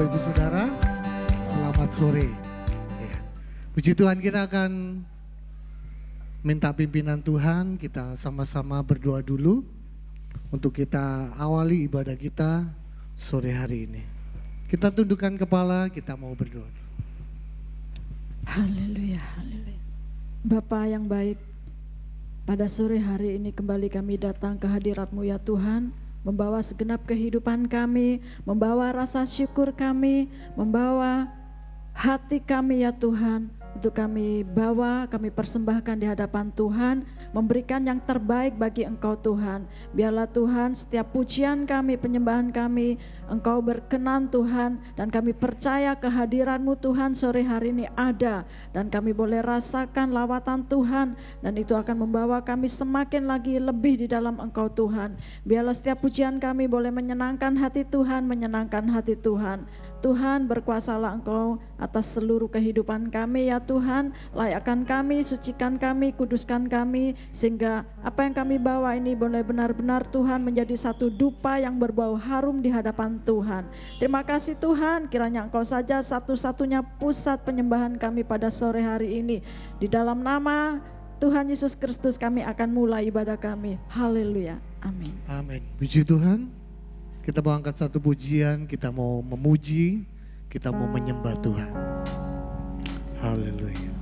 Bapak Ibu Saudara, selamat sore. Ya. Puji Tuhan, kita akan minta pimpinan Tuhan, kita sama-sama berdoa dulu untuk kita awali ibadah kita sore hari ini. Kita tundukkan kepala, kita mau berdoa. Haleluya, haleluya. Bapa yang baik, pada sore hari ini kembali kami datang ke hadirat-Mu ya Tuhan, membawa segenap kehidupan kami, membawa rasa syukur kami, membawa hati kami ya Tuhan, untuk kami bawa, kami persembahkan di hadapan Tuhan, memberikan yang terbaik bagi Engkau Tuhan. Biarlah Tuhan setiap pujian kami, penyembahan kami, Engkau berkenan Tuhan, dan kami percaya kehadiran-Mu Tuhan sore hari ini ada, dan kami boleh rasakan lawatan Tuhan, dan itu akan membawa kami semakin lagi lebih di dalam Engkau Tuhan. Biarlah setiap pujian kami boleh menyenangkan hati Tuhan, menyenangkan hati Tuhan. Tuhan, berkuasalah Engkau atas seluruh kehidupan kami ya Tuhan, layakkan kami, sucikan kami, kuduskan kami, sehingga apa yang kami bawa ini boleh benar-benar Tuhan menjadi satu dupa yang berbau harum di hadapan Tuhan. Terima kasih Tuhan, kiranya Engkau saja satu-satunya pusat penyembahan kami pada sore hari ini. Di dalam nama Tuhan Yesus Kristus kami akan mulai ibadah kami. Haleluya, amin. Amin. Puji Tuhan. Kita mau angkat satu pujian, kita mau memuji, kita mau menyembah Tuhan. Haleluya.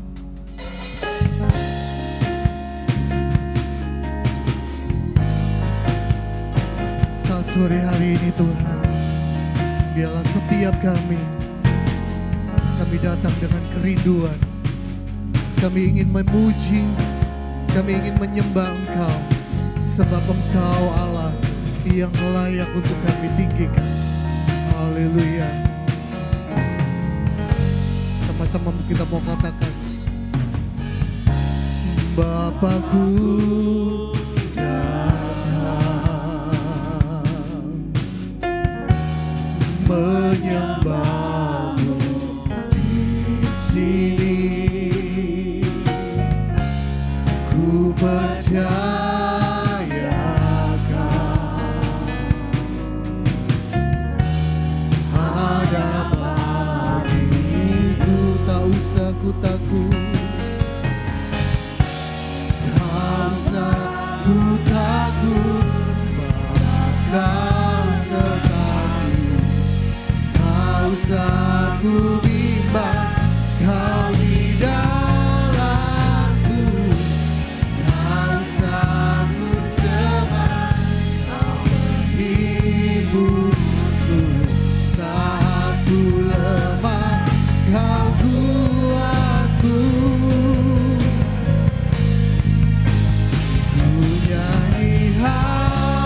Saat sore hari ini Tuhan, biarlah setiap kami datang dengan kerinduan. Kami ingin memuji, kami ingin menyembah Engkau, sebab Engkau Allah yang layak untuk kami tinggikan. Haleluya. Sama-sama kita mau katakan, Bapakku datang menyembah-Mu di sini. Ku percaya ku takut, tak usah ku takut, sebab Kau sertaku. Tak usah ku bimbang, Kau di dalamku. Tak usah ku cemas, Kau menghiburku. Saat ku lemah, Kau kuatku. Ku nyanyi haleluya,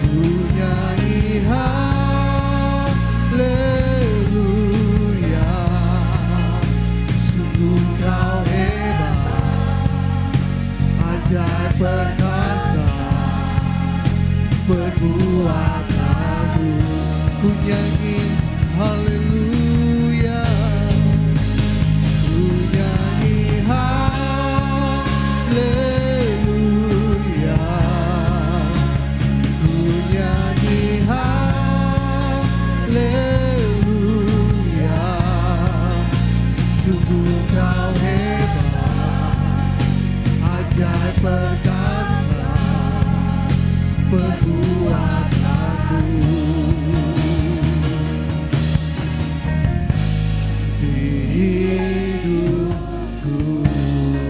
ku nyanyi haleluya. Sungguh Kau hebat, ajaib perkasa, perbuatan ku nyanyi haleluya, ku nyanyi haleluya, ku nyanyi haleluya. Sungguh Kau hebat, ajaib perkasa, perbuatanmu. Hidupku,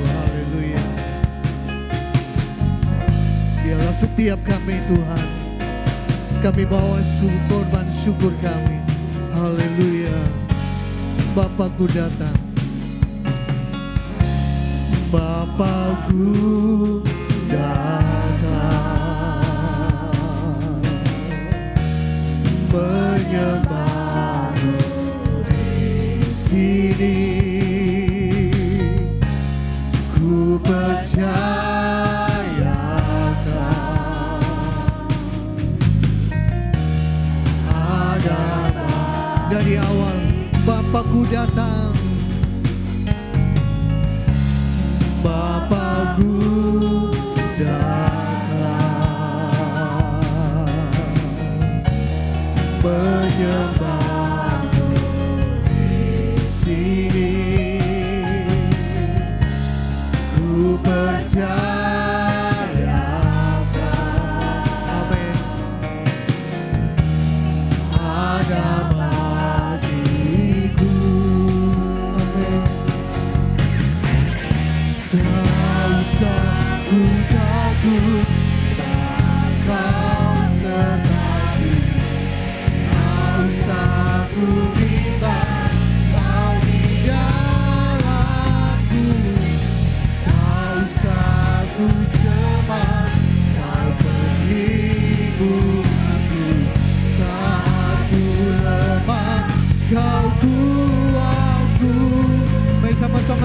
haleluya. Biarlah setiap kami Tuhan, kami bawa korban syukur kami. Haleluya. Bapakku datang, Bapakku datang menyembah-Mu di sini. Ku percayakan ada dari awal Bapakku datang, Bapakku datang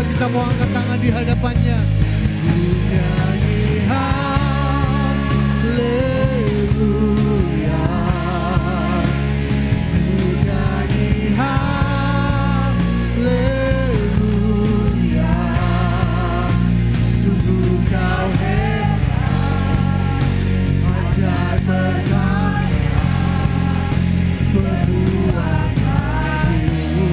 sama-sama kita mau angkat tangan di hadapannya. Ku nyanyi haleluya, ku nyanyi haleluya, sungguh kau hebat, ajar perkasa, perbuatanmu.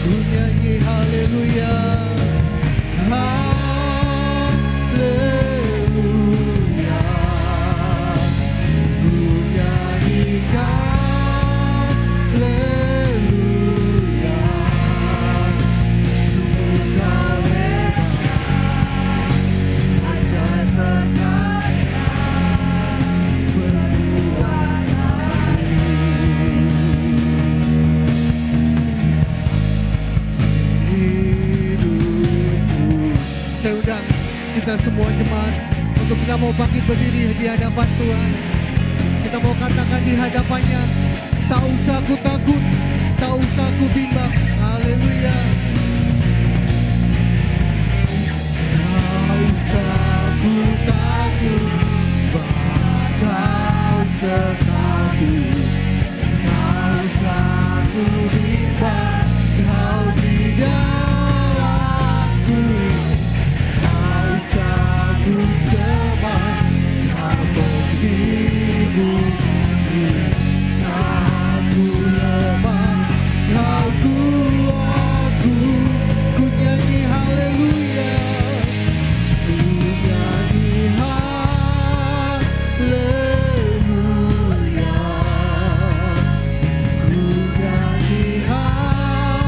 Ku nyanyi haleluya, haleluya, ku nyanyikan haleluya, sungguh kau hebat, ajar perkasa, perbuatanmu. Saya undang kita semua jemaat untuk kita mau bangkit berdiri di hadapan Tuhan. Kita mau katakan di hadapannya, tak usah aku takut, tak usah aku bimbang. Haleluya. Tak usah aku takut, sebab Kau sertaku. Tak usah aku bimbang, Kau di dalamku. Tak usah aku cemas, Kau menghiburku. Tak aku lemah, Kau kuatku. Ku nyanyi haleluya, ku nyanyi haleluya, ku nyanyi haleluya,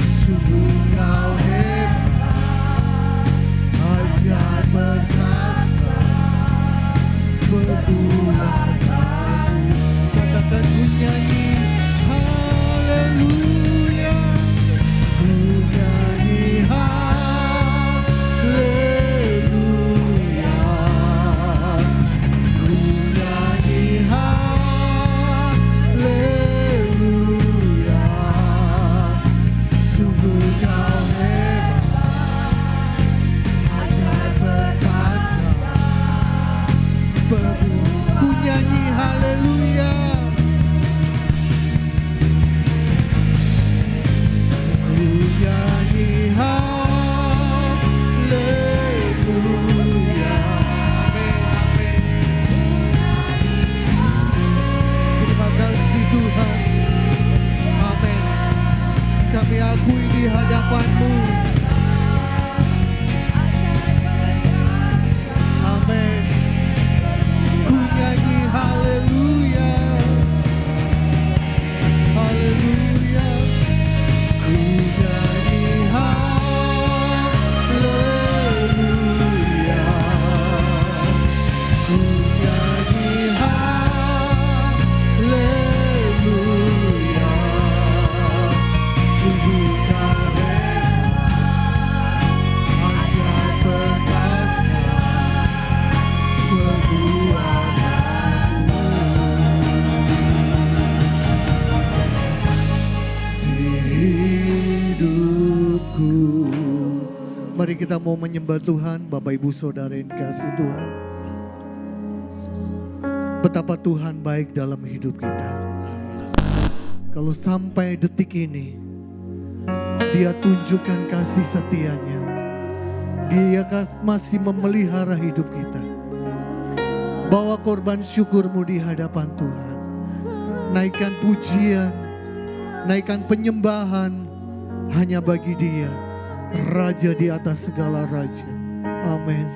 sungguh Kau hebat, ajar perkasa, perbuatanmu. Katakan ku nyanyi haleluya, ku nyanyi haleluya, ku nyanyi haleluya, sungguh Kau hebat, ajar perkasa, ku nyanyi haleluya, ku nyanyi haleluya. Amin, amin. Terima kasih Tuhan. Amin. Kami akui di hadapan-Mu. Amin. Ku nyanyi haleluya, haleluya, ku nyanyi haleluya, ku nyanyi haleluya, sungguh Kau hebat, ajar perkasa, perbuatanmu. Hidupku. Mari kita mau menyembah Tuhan, Bapak Ibu Saudara yang kasih Tuhan. Betapa Tuhan baik dalam hidup kita. Kalau sampai detik ini Dia tunjukkan kasih setianya, Dia masih memelihara hidup kita. Bawa korban syukurmu di hadapan Tuhan. Naikkan pujian, naikkan penyembahan hanya bagi Dia, Raja di atas segala raja. Amin.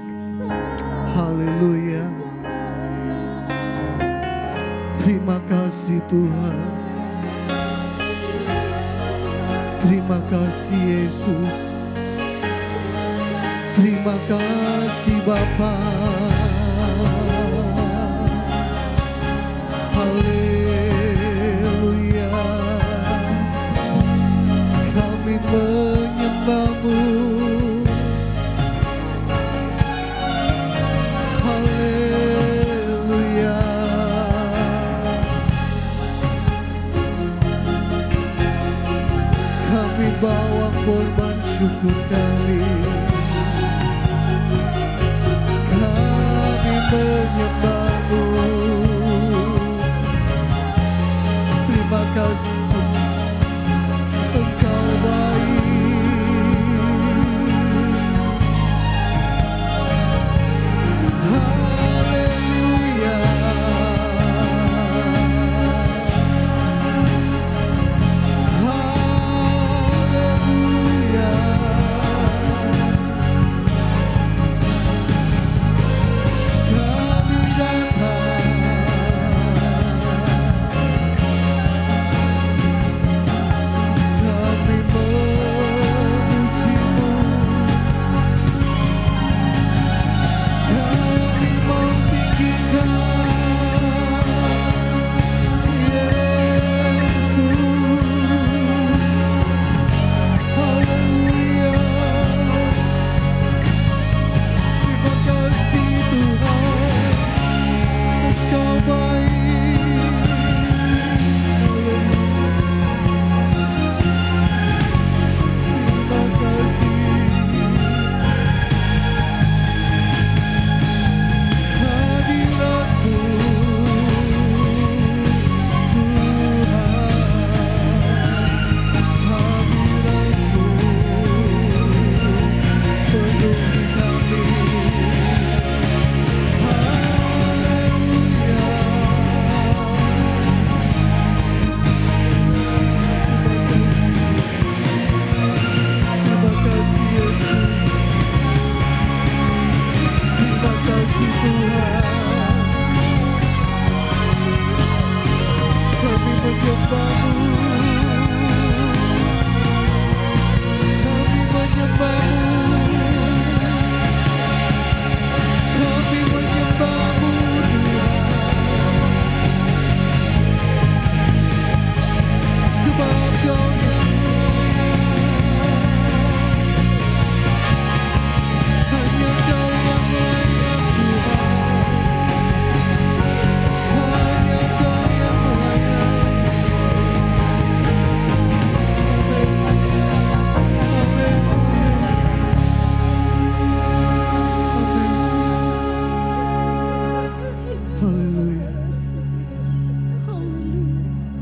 Haleluya. Terima kasih Tuhan. Terima kasih Yesus. Terima kasih Bapa. Haleluya. Kami menyembah-Mu. Haleluya.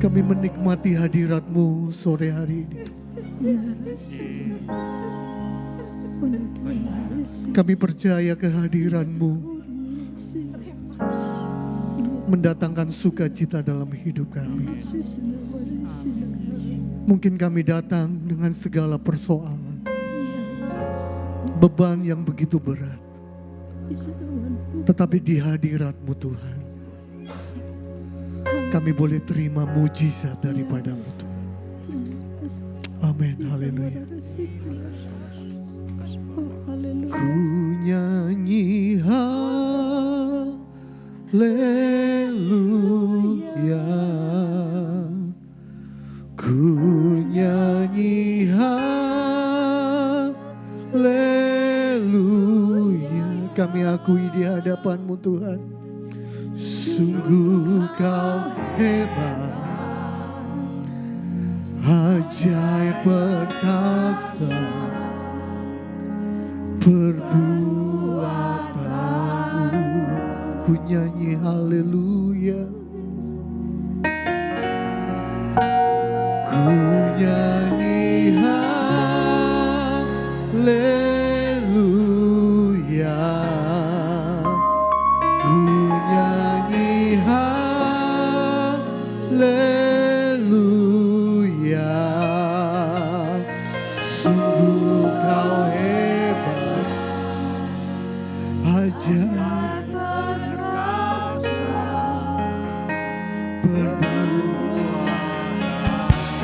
Kami menikmati hadirat-Mu sore hari ini. Kami percaya kehadiran-Mu mendatangkan sukacita dalam hidup kami. Mungkin kami datang dengan segala persoalan, beban yang begitu berat. Tetapi di hadirat-Mu Tuhan, kami boleh terima mujizat daripada-Mu Tuhan. Amin, haleluya. Ku nyanyi haleluya, ku nyanyi haleluya. Kami akui di hadapan-Mu Tuhan, sungguh Kau hebat, ajaib perkasa perbuatan-Mu. Ku nyanyi haleluya, ku nyanyi haleluya, ku nyanyi haleluya. Sungguh Kau hebat, ajaib perbuatan.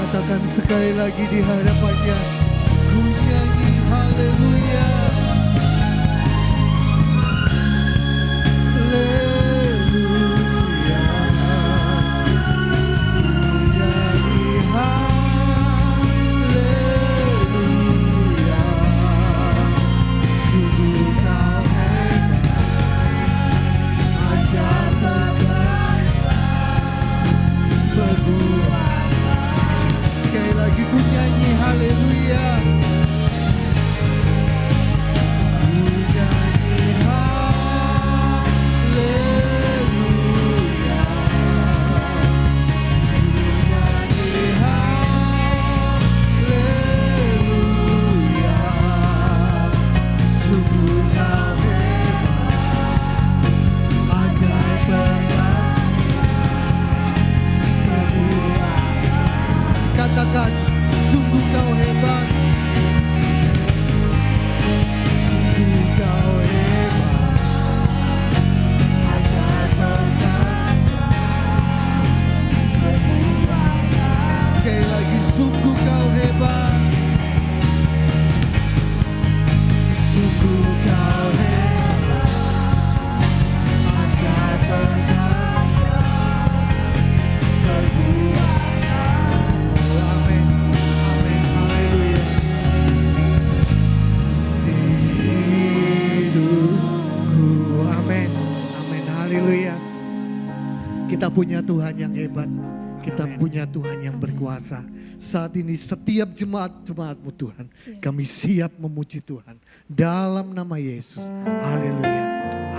Katakan sekali lagi di hadapannya, ku nyanyi haleluya, haleluya, ku nyanyi haleluya. Sungguh Kau hebat, ajaib perbuatan. Sekali lagi ku nyanyi haleluya, ku nyanyi haleluya, ku nyanyi haleluya. Sungguh Kau hebat, ajaib perbuatan. Katakan, sungguh Kau hebat, sungguh Kau hebat, ajaib perkasa perbuatan. Sekali lagi, sungguh Kau hebat, sungguh Kau hebat, ajaib perkasa perbuatan. Amin, amin, haleluya. Hidupku, amin, amin, haleluya. Kita punya Tuhan yang hebat, kita punya Tuhan yang berkuasa. Saat ini setiap jemaat-jemaat-Mu Tuhan, kami siap memuji Tuhan dalam nama Yesus. Haleluya,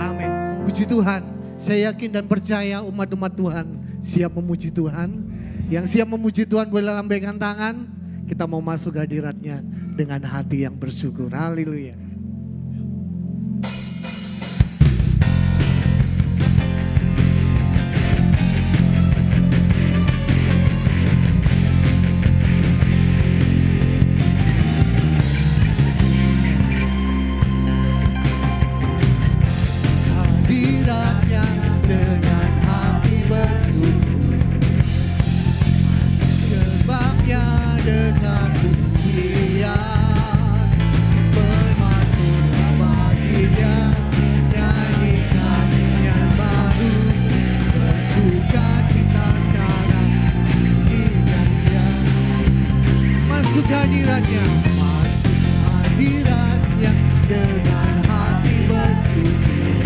amin. Puji Tuhan, saya yakin dan percaya umat-umat Tuhan siap memuji Tuhan. Yang siap memuji Tuhan boleh lambaikan tangan. Kita mau masuk hadirat-Nya dengan hati yang bersyukur. Haleluya. Hadirat-Nya dengan hati bersyukur, gerbang-Nya dengan pujian, bermakna bagi Dia, nyanyikan yang baru, bersuka cita karena ingat Dia. Masuk hadirat-Nya, masuk hadirat-Nya dengan hati bersyukur,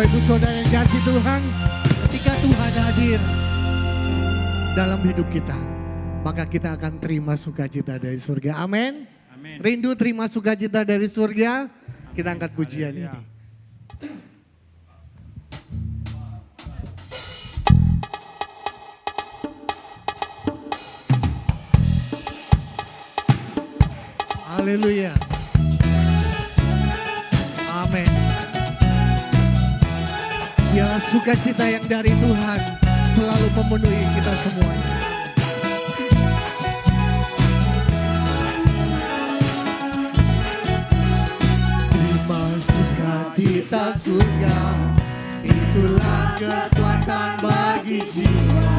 Bapak Ibu Saudara yang kasih Tuhan, ketika Tuhan hadir dalam hidup kita, maka kita akan terima sukacita dari surga. Amin. Rindu terima sukacita dari surga? Kita angkat pujian ini. Haleluya. Amin. Biarlah sukacita yang dari Tuhan selalu memenuhi kita semuanya. Terima sukacita surga, itulah kekuatan bagi jiwa.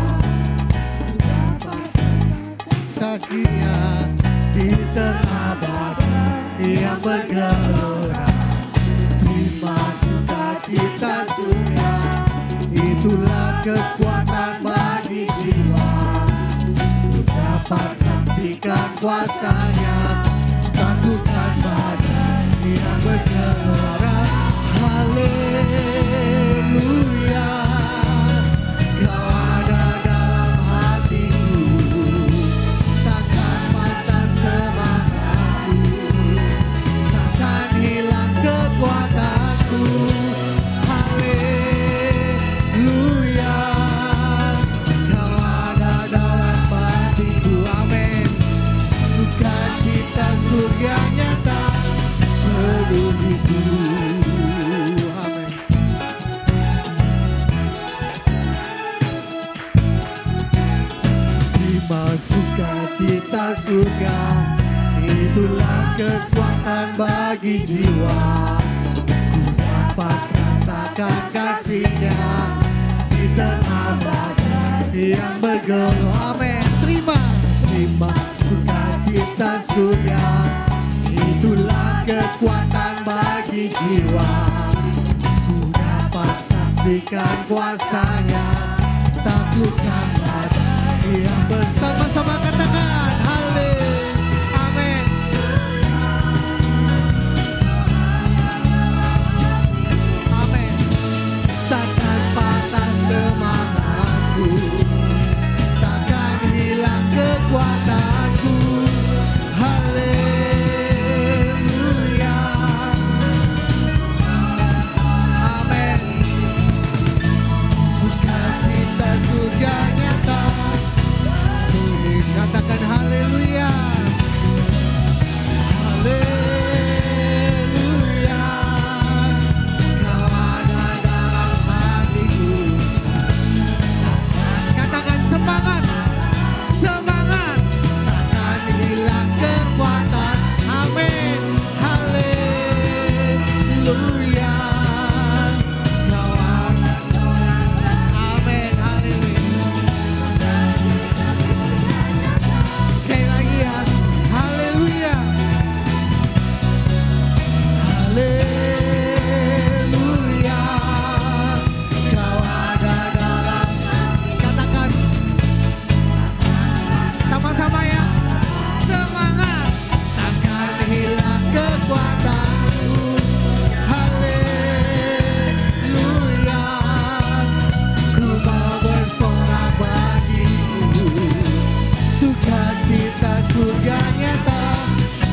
Kasihnya di tengah badai yang bergelora. Terima sukacita surga, itulah kekuatan bagi jiwa. Untuk dapat saksikan kuasanya, taklukkan badai yang bergelora. Haleluya, Kau ada dalam hatiku, takkan patah semangatku, takkan hilang kekuatanku. Haleluya, Kau ada dalam hatiku. Amin. Sukacita surga nyata penuhiku. Amin. Terima sukacita surga, itulah kekuatan bagi jiwa. Ku dapat rasakan kasihnya di tengah badai yang bergelora. Amin. Terima sukacita surga, itulah kekuatan bagi jiwa. Ku dapat saksikan kuasanya, taklukkan badai yang bersama-sama katakan haleluya. Amin. Amin. Takkan patah semangatku, takkan hilang kekuatanku. Haleluya. Amin. Sukacita surga nyata. Katakan haleluya. Haleluya. Kau ada dalam hatiku. Katakan semangat. Semangat. Takkan hilang kekuatan. Amin. Haleluya. Kau ada. Amin. Haleluya. Sekali lagi ya. Haleluya. Haleluya. Kau ada dalam. Katakan sama-sama ya. Semangat. Takkan hilang kekuatanku. Haleluya. Ku mau bersorak bagimu. Sukacita surga nyata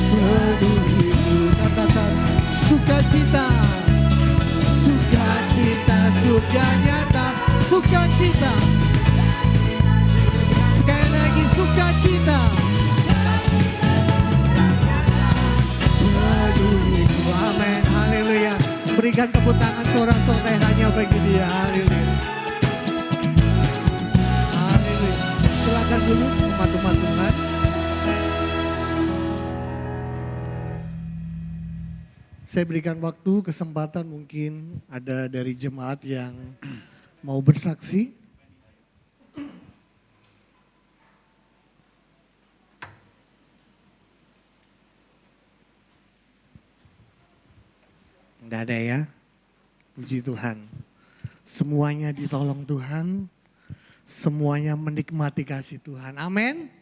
penuhiku. Katakan sukacita. Sukacita surga nyata. Sukacita. Sekali lagi sukacita. Penuhiku. Amin. Haleluya. Berikan tepuk tangan sorak-sorai hanya bagi Dia. Haleluya. Haleluya. Silakan dulu umat-umat Tuhan. Saya berikan waktu, kesempatan, mungkin ada dari jemaat yang mau bersaksi. Enggak ada ya? Puji Tuhan. Semuanya ditolong Tuhan. Semuanya menikmati kasih Tuhan. Amin.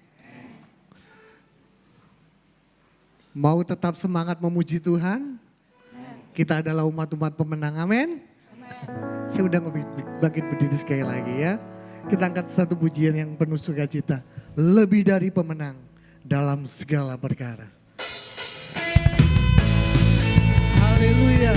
Mau tetap semangat memuji Tuhan? Kita adalah umat-umat pemenang. Amin. Saya udah bangkit berdiri sekali lagi ya. Kita angkat satu pujian yang penuh sukacita. Lebih dari pemenang dalam segala perkara. Haleluya.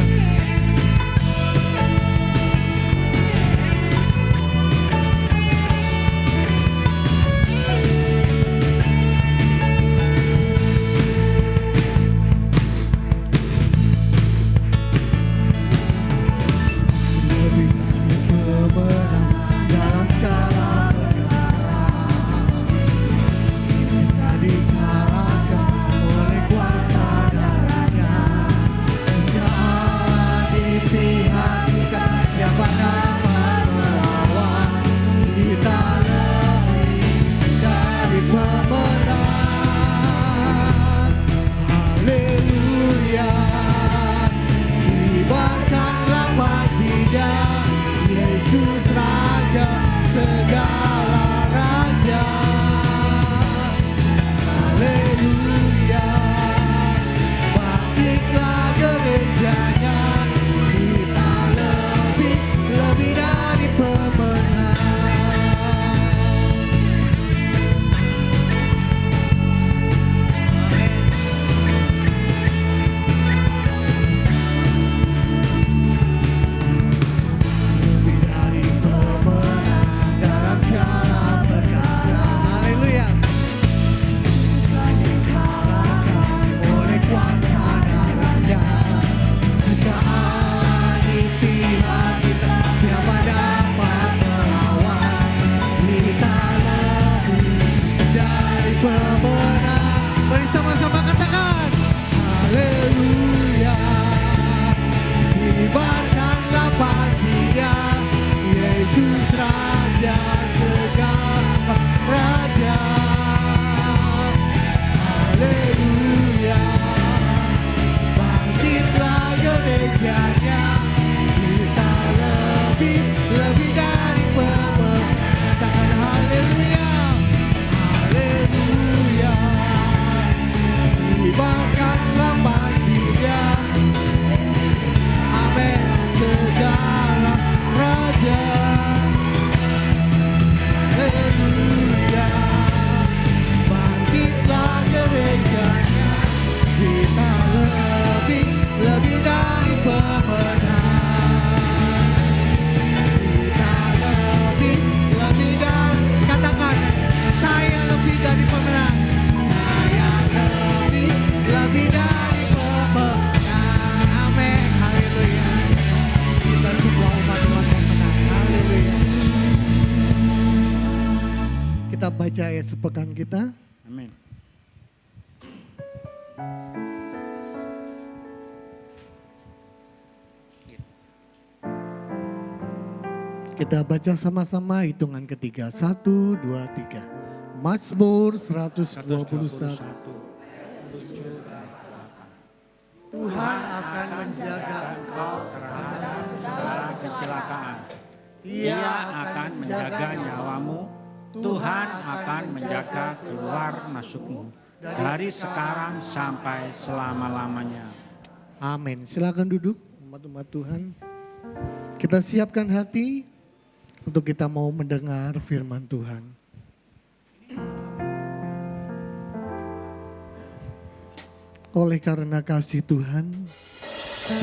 Kita baca ayat sepekan kita. Amin. Kita baca sama-sama hitungan ketiga. 1, 2, 3. Mazmur 121. Tuhan akan menjaga engkau terhadap Segala kecelakaan. Ia Ia akan menjaga nyawamu. Tuhan akan menjaga keluar masukmu dari sekarang sampai selama-lamanya. Amin. Silakan duduk umat-umat Tuhan. Kita siapkan hati untuk kita mau mendengar firman Tuhan. Oleh karena kasih Tuhan,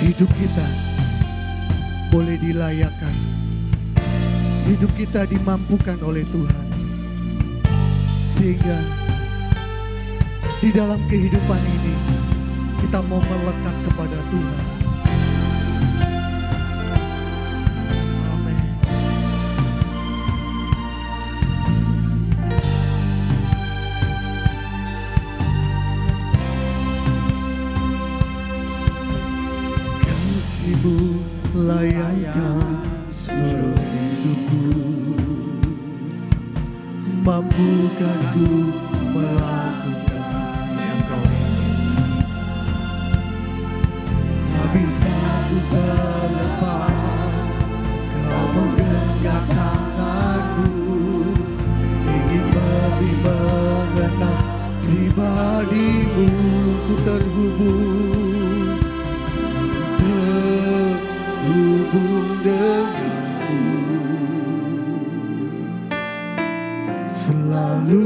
hidup kita boleh dilayakkan. Hidup kita dimampukan oleh Tuhan. Sehingga di dalam kehidupan ini kita mau melekat kepada Tuhan. Amin. Kasih-Mu layakkan seluruh hidupku, mampukan ku melakukan yang Kau ingin. Tak bisa ku terlepas, Kau menggenggam tanganku, ingin lebih mengenal pribadi-Mu. Ku terhubung selalu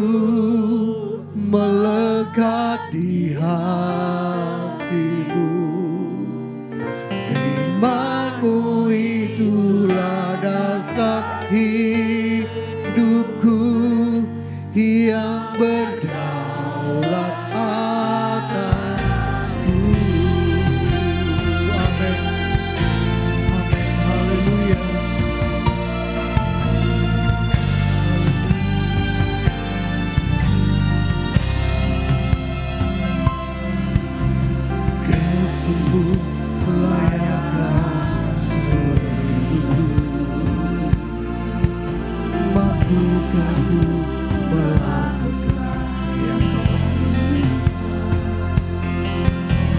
melekat di hatiku. Firman-Mu itulah dasar hidupku yang berdaulat atasku. Amin. Amin. Haleluya. Sembuh layakan seluruh, mampukan ku melakukan yang Kau inginkan.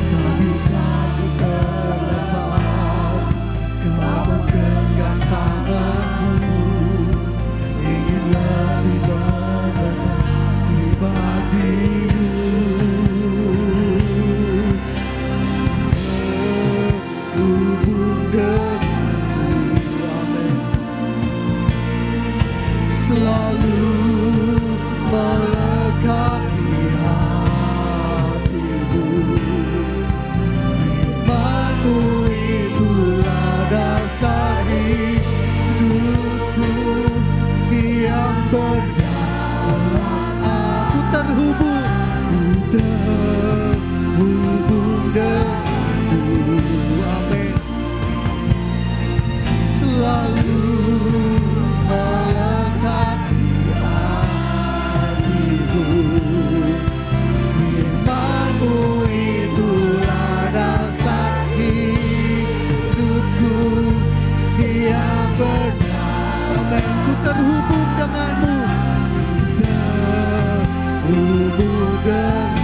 Tak bisa ku terlepas, Kau menggenggam tanganku, ingin lebih mengenal pribadimu. Hubung denganku, amin. Selalu melekat di hatiku. Firman-Mu itulah dasar hidupku yang berdaulat. Aku terhubung denganmu, amin. Selalu melekat di hatiku. Firman-Mu itulah dasar hidupku yang berdaulat. Ku terhubung denganmu, terhubung denganmu.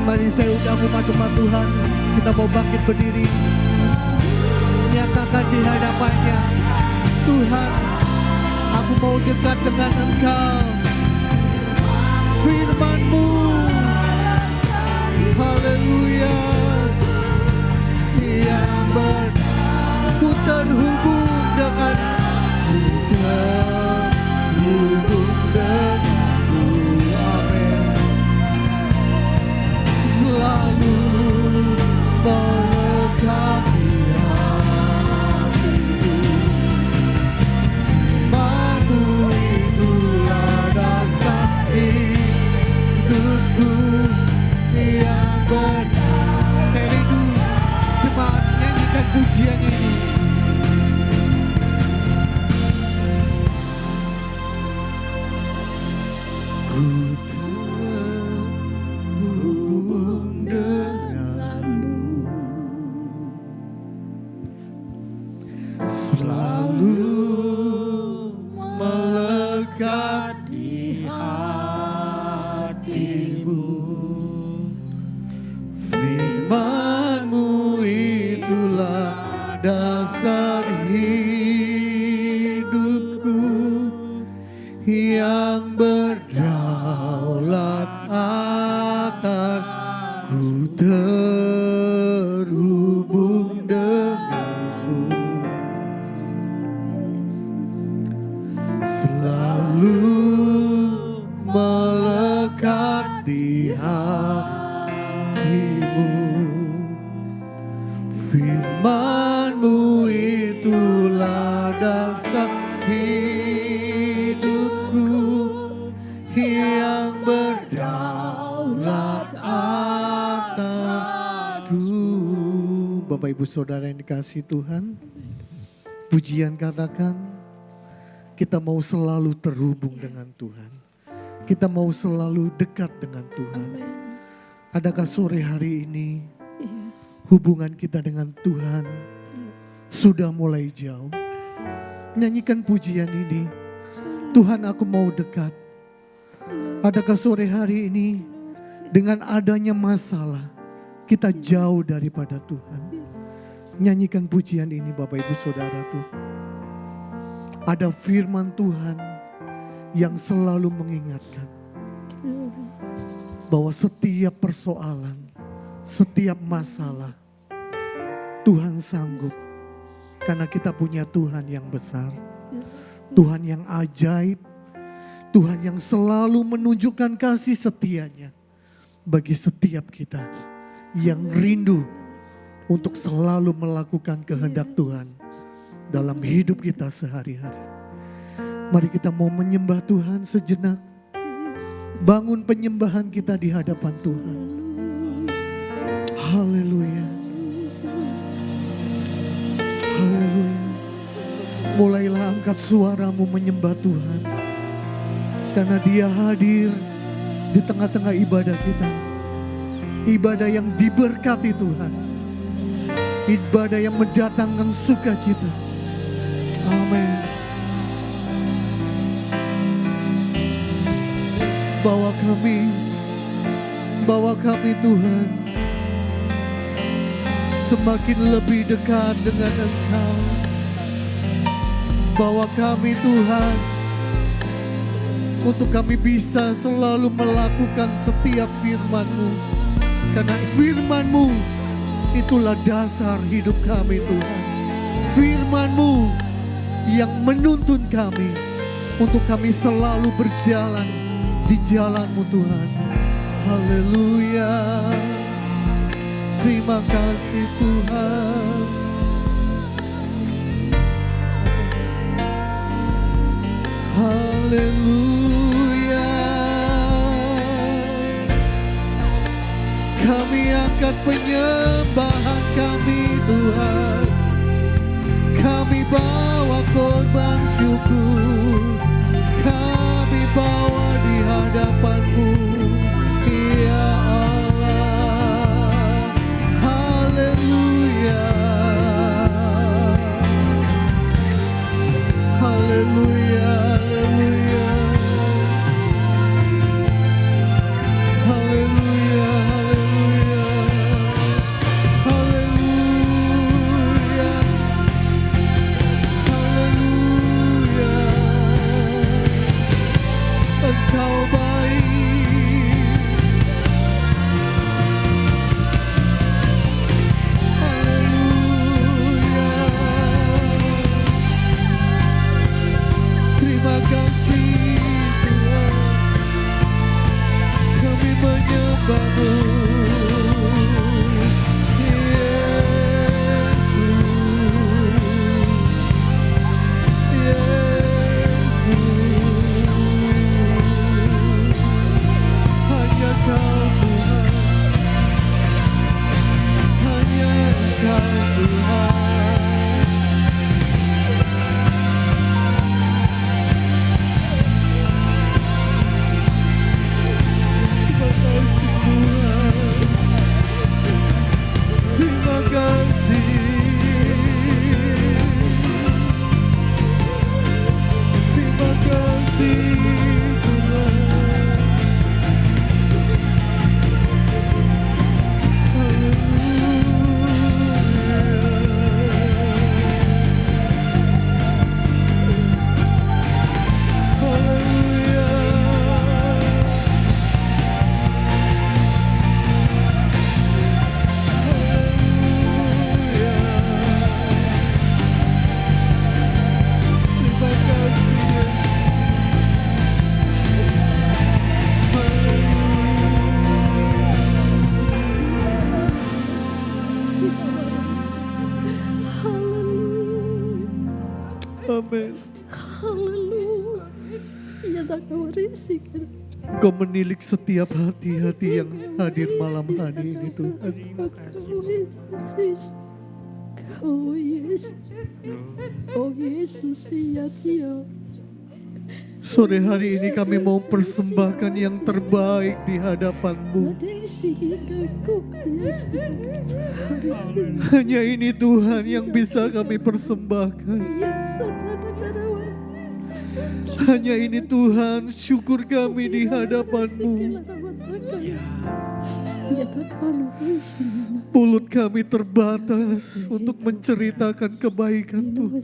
Mari saya undang umat-umat Tuhan, kita mau bangkit berdiri, nyatakan di hadapannya, Tuhan, aku mau dekat dengan Engkau. Firman-Mu, haleluya, yang benar, ku terhubung dengan, terhubung denganmu, amin. Selalu melekat di hatiku. Firman-Mu itulah dasar hidupku yang benar. Saya rindu jemaat nyanyikan pujian ini. Ku terhubung denganmu, selalu melekat di hatimu. Firman-Mu itulah dasar hidupku yang berdaulat atasku, terhubung denganmu, selalu melekat di hatimu. Firman-Mu itulah dasar hidupku yang berdaulat atasku. Bapak Ibu Saudara yang dikasihi Tuhan, pujian katakan, kita mau selalu terhubung dengan Tuhan. Kita mau selalu dekat dengan Tuhan. Adakah sore hari ini hubungan kita dengan Tuhan sudah mulai jauh? Nyanyikan pujian ini, Tuhan aku mau dekat. Adakah sore hari ini dengan adanya masalah kita jauh daripada Tuhan? Nyanyikan pujian ini Bapak Ibu Saudaraku. Ada firman Tuhan yang selalu mengingatkan bahwa setiap persoalan, setiap masalah, Tuhan sanggup. Karena kita punya Tuhan yang besar, Tuhan yang ajaib, Tuhan yang selalu menunjukkan kasih setia-Nya bagi setiap kita yang rindu untuk selalu melakukan kehendak Tuhan dalam hidup kita sehari-hari. Mari kita mau menyembah Tuhan sejenak. Bangun penyembahan kita di hadapan Tuhan. Haleluya. Haleluya. Mulailah angkat suaramu menyembah Tuhan. Karena Dia hadir di tengah-tengah ibadah kita. Ibadah yang diberkati Tuhan. Ibadah yang mendatangkan sukacita. Amin. Bawa kami Tuhan semakin lebih dekat dengan Engkau. Bawa kami Tuhan untuk kami bisa selalu melakukan setiap firman-Mu. Karena firman-Mu itulah dasar hidup kami Tuhan. Firman-Mu yang menuntun kami untuk kami selalu berjalan di jalan-Mu Tuhan. Haleluya. Terima kasih Tuhan. Haleluya. Kami angkat penyembahan kami Tuhan. Kami bawa korban syukur. Kami bawa di hadapan-Mu, ya Allah. Haleluya. Haleluya. Haleluya. Haleluya. Haleluya. Haleluya. Haleluya. Engkau baik. Haleluya. Terima kasih Tuhan. Kami menyembah-Mu. Hanya Kau Tuhan, hanya Engkau Tuhan. Terima kasih Tuhan. Terima kasih Tuhan. Amin. Haleluya. Ya tak kewarisikan. Kau menilik setiap hati-hati yang hadir malam hari ini Tuhan. Oh Yesus. Oh Yesus, ya Dia. Sore hari ini kami mau persembahkan yang terbaik di hadapan-Mu. Hanya ini Tuhan yang bisa kami persembahkan. Hanya ini Tuhan syukur kami di hadapan-Mu. Mulut kami terbatas untuk menceritakan kebaikan Tuhan.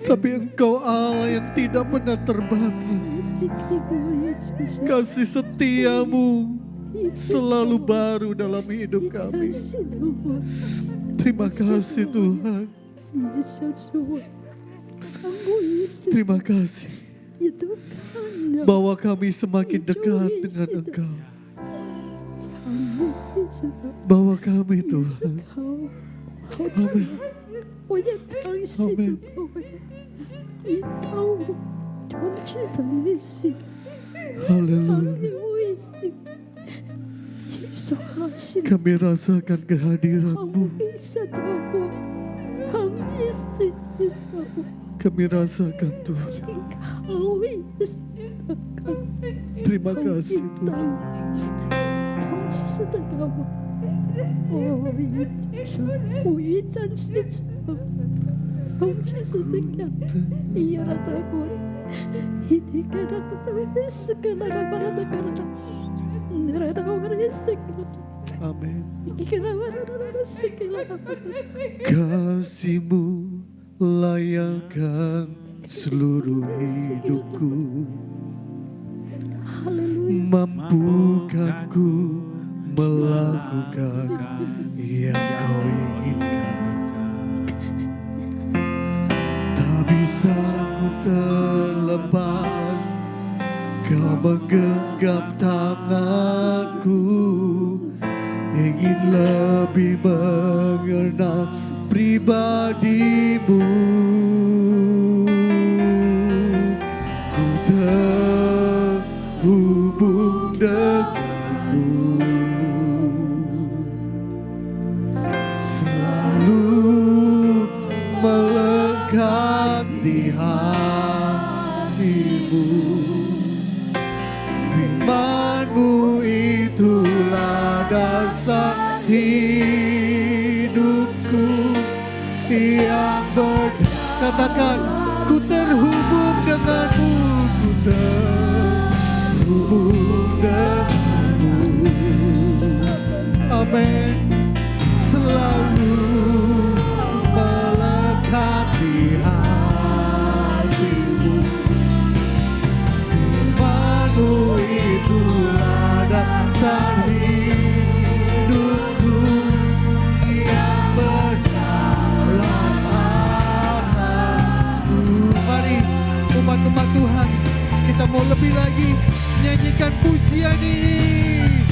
Tapi Engkau Allah yang tidak pernah terbatas. Kasih setia-Mu selalu baru dalam hidup kami. Terima kasih Tuhan. Terima kasih bahwa kami semakin dekat dengan Engkau. Bahwa kami Tuhan. Amin. Amin. Haleluya. Kami rasakan kehadiran-Mu. Kami rasakan Tuhan. Terima kasih Tuhan. Amin. Kasih-Mu layakkan seluruh hidupku. Mampukan ku melakukan yang Kau inginkan. Tak bisa ku terlepas, Kau menggenggam tanganku. Ingin lebih mengenal pribadi-Mu. Ku terhubung denganmu, selalu melekat di hatimu. Firman-Mu itulah dasar hidupku yang katakan, ku terhubung denganmu, ku terhubung denganmu. Amin. Selalu melekat di hatimu. Firman-Mu itulah dasar hidupku yang berdaulat atasku. Mari umat-umat Tuhan, kita mau lebih lagi nyanyikan pujian ini.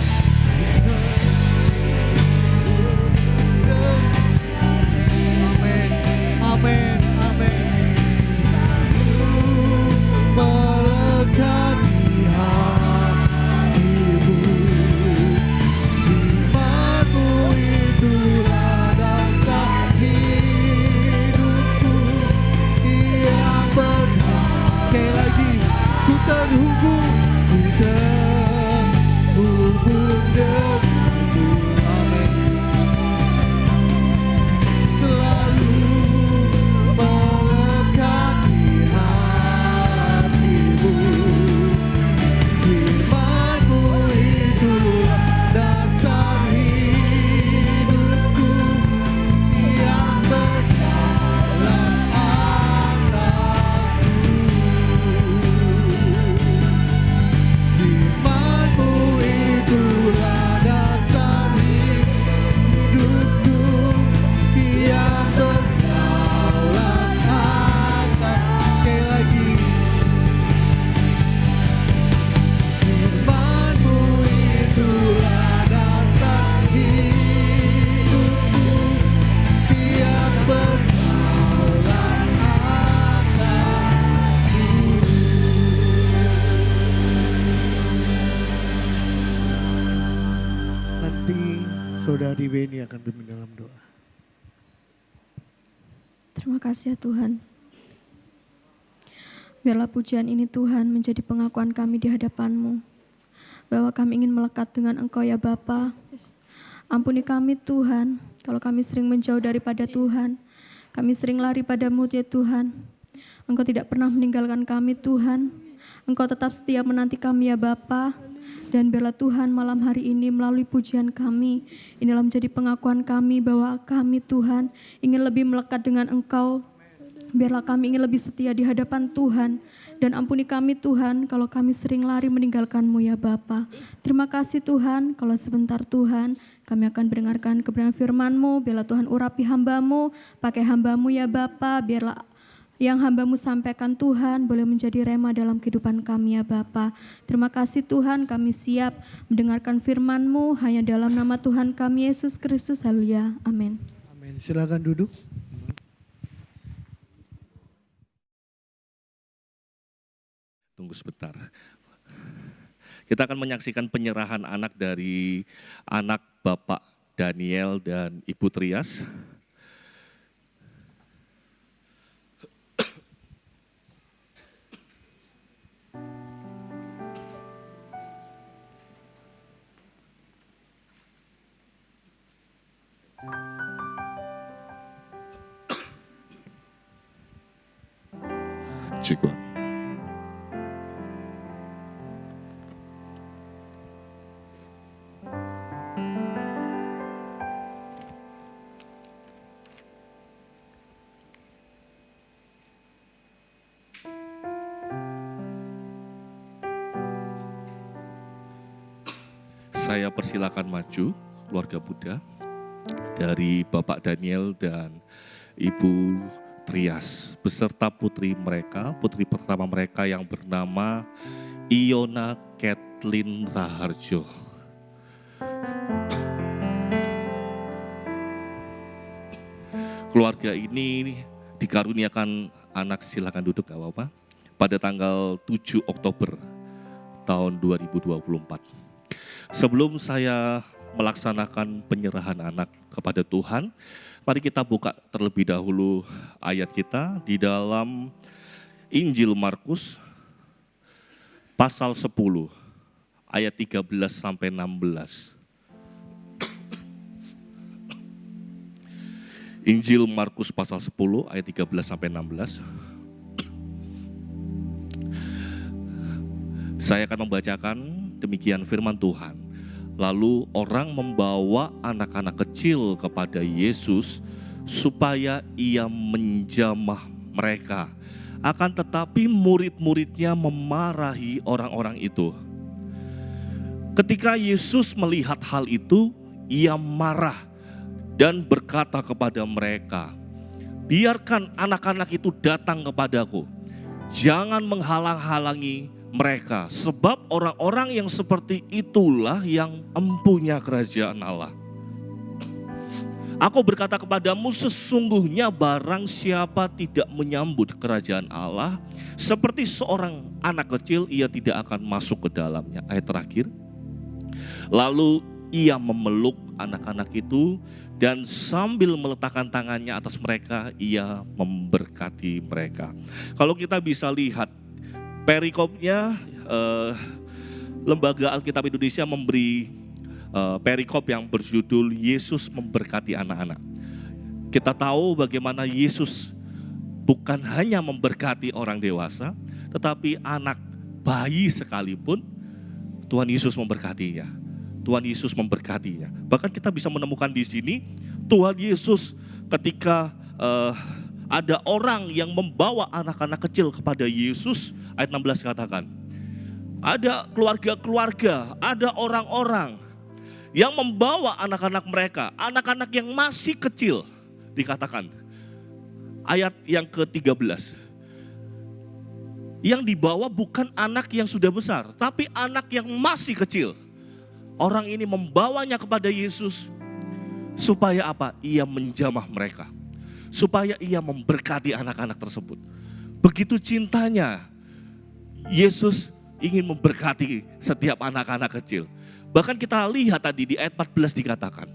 Amin, amin, amin. Selalu melekat di hatimu. Firman-Mu itulah dasar hidupku yang berdaulat. Sekali lagi, ku terhubung denganmu. Amin. Selalu melekat di hatimu. Firman-Mu itulah dasar hidupku yang berdaulat atasku. Firman-Mu itulah dasar hidupku yang berdaulat atas. Sekali lagi. Firman-Mu itulah dasar hidupku yang berdaulat atasku. Nanti Saudari Beni akan pimpin dalam doa. Terima kasih ya Tuhan. Biarlah pujian ini Tuhan menjadi pengakuan kami di hadapan-Mu, bahwa kami ingin melekat dengan Engkau ya Bapa. Ampuni kami Tuhan, kalau kami sering menjauh daripada Tuhan. Kami sering lari pada-Mu ya Tuhan. Engkau tidak pernah meninggalkan kami Tuhan. Engkau tetap setia menanti kami ya Bapa. Dan biarlah Tuhan malam hari ini melalui pujian kami, inilah menjadi pengakuan kami bahwa kami Tuhan ingin lebih melekat dengan Engkau. Biarlah kami ingin lebih setia di hadapan Tuhan. Dan ampuni kami Tuhan kalau kami sering lari meninggalkan-Mu ya Bapa. Terima kasih Tuhan, kalau sebentar Tuhan kami akan mendengarkan kebenaran firman-Mu. Biarlah Tuhan urapi hamba-Mu, pakai hamba-Mu ya Bapa. Biarlah yang hamba-Mu sampaikan Tuhan boleh menjadi rema dalam kehidupan kami ya Bapa. Terima kasih Tuhan, kami siap mendengarkan firman-Mu hanya dalam nama Tuhan kami Yesus Kristus. Haleluya. Amin. Amin. Silakan duduk. Tunggu sebentar. Kita akan menyaksikan penyerahan anak dari anak Bapak Daniel dan Ibu Trias. Cukup. Saya persilakan maju keluarga muda dari Bapak Daniel dan Ibu Trias beserta putri mereka, putri pertama mereka yang bernama Iona Kathleen Raharjo. Keluarga ini dikaruniakan anak, silakan duduk gak apa-apa, pada tanggal 7 Oktober tahun 2024. Sebelum saya melaksanakan penyerahan anak kepada Tuhan, mari kita buka terlebih dahulu ayat kita di dalam Injil Markus pasal 10 ayat 13 sampai 16. Injil Markus pasal 10 ayat 13 sampai 16. Saya akan membacakan demikian firman Tuhan. Lalu orang membawa anak-anak kecil kepada Yesus supaya ia menjamah mereka. Akan tetapi murid-muridnya memarahi orang-orang itu. Ketika Yesus melihat hal itu, ia marah dan berkata kepada mereka, "Biarkan anak-anak itu datang kepadaku. Jangan menghalang-halangi mereka, sebab orang-orang yang seperti itulah yang empunya kerajaan Allah. Aku berkata kepadamu, sesungguhnya barang siapa tidak menyambut kerajaan Allah seperti seorang anak kecil, ia tidak akan masuk ke dalamnya." Ayat terakhir. Lalu ia memeluk anak-anak itu dan sambil meletakkan tangannya atas mereka, ia memberkati mereka. Kalau kita bisa lihat perikopnya, Lembaga Alkitab Indonesia memberi perikop yang berjudul Yesus memberkati anak-anak. Kita tahu bagaimana Yesus bukan hanya memberkati orang dewasa, tetapi anak bayi sekalipun Tuhan Yesus memberkatinya. Tuhan Yesus memberkatinya. Bahkan kita bisa menemukan di sini Tuhan Yesus ketika ada orang yang membawa anak-anak kecil kepada Yesus. Ayat 16 katakan, ada keluarga-keluarga, ada orang-orang yang membawa anak-anak mereka, anak-anak yang masih kecil, dikatakan. Ayat yang ke-13, yang dibawa bukan anak yang sudah besar, tapi anak yang masih kecil. Orang ini membawanya kepada Yesus supaya apa? Ia menjamah mereka, supaya ia memberkati anak-anak tersebut. Begitu cintanya Yesus ingin memberkati setiap anak-anak kecil. Bahkan kita lihat tadi di ayat 14 dikatakan,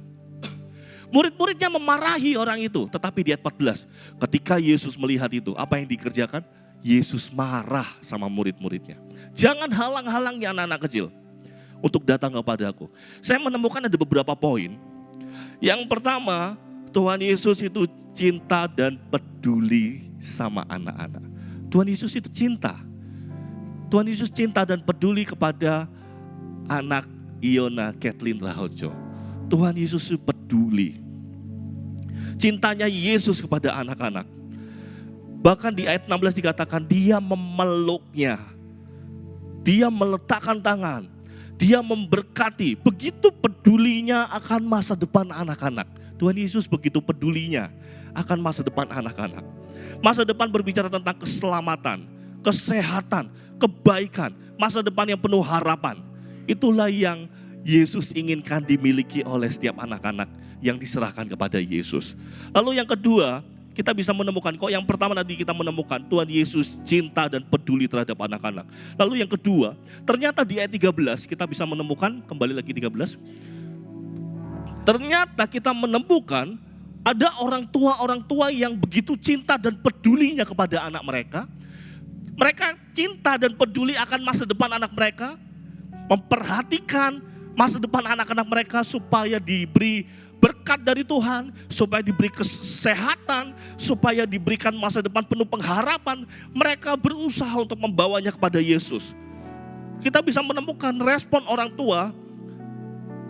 murid-muridnya memarahi orang itu. Tetapi di ayat 14, ketika Yesus melihat itu, apa yang dikerjakan? Yesus marah sama murid-muridnya. Jangan halang-halangi anak-anak kecil untuk datang kepada aku. Saya menemukan ada beberapa poin. Yang pertama, Tuhan Yesus itu cinta dan peduli sama anak-anak. Tuhan Yesus itu cinta. Tuhan Yesus cinta dan peduli kepada anak Iona Kathleen Raharjo. Tuhan Yesus itu peduli. Cintanya Yesus kepada anak-anak. Bahkan di ayat 16 dikatakan dia memeluknya. Dia meletakkan tangan. Dia memberkati. Begitu pedulinya akan masa depan anak-anak. Tuhan Yesus begitu pedulinya akan masa depan anak-anak. Masa depan berbicara tentang keselamatan, kesehatan, kebaikan, masa depan yang penuh harapan. Itulah yang Yesus inginkan dimiliki oleh setiap anak-anak yang diserahkan kepada Yesus. Lalu yang kedua, kita bisa menemukan, kok yang pertama tadi kita menemukan Tuhan Yesus cinta dan peduli terhadap anak-anak. Lalu yang kedua, ternyata di ayat 13 kita bisa menemukan, kembali lagi 13. Ternyata kita menemukan ada orang tua yang begitu cinta dan pedulinya kepada anak mereka. Mereka cinta dan peduli akan masa depan anak mereka, memperhatikan masa depan anak-anak mereka supaya diberi berkat dari Tuhan, supaya diberi kesehatan, supaya diberikan masa depan penuh pengharapan. Mereka berusaha untuk membawanya kepada Yesus. Kita bisa menemukan respon orang tua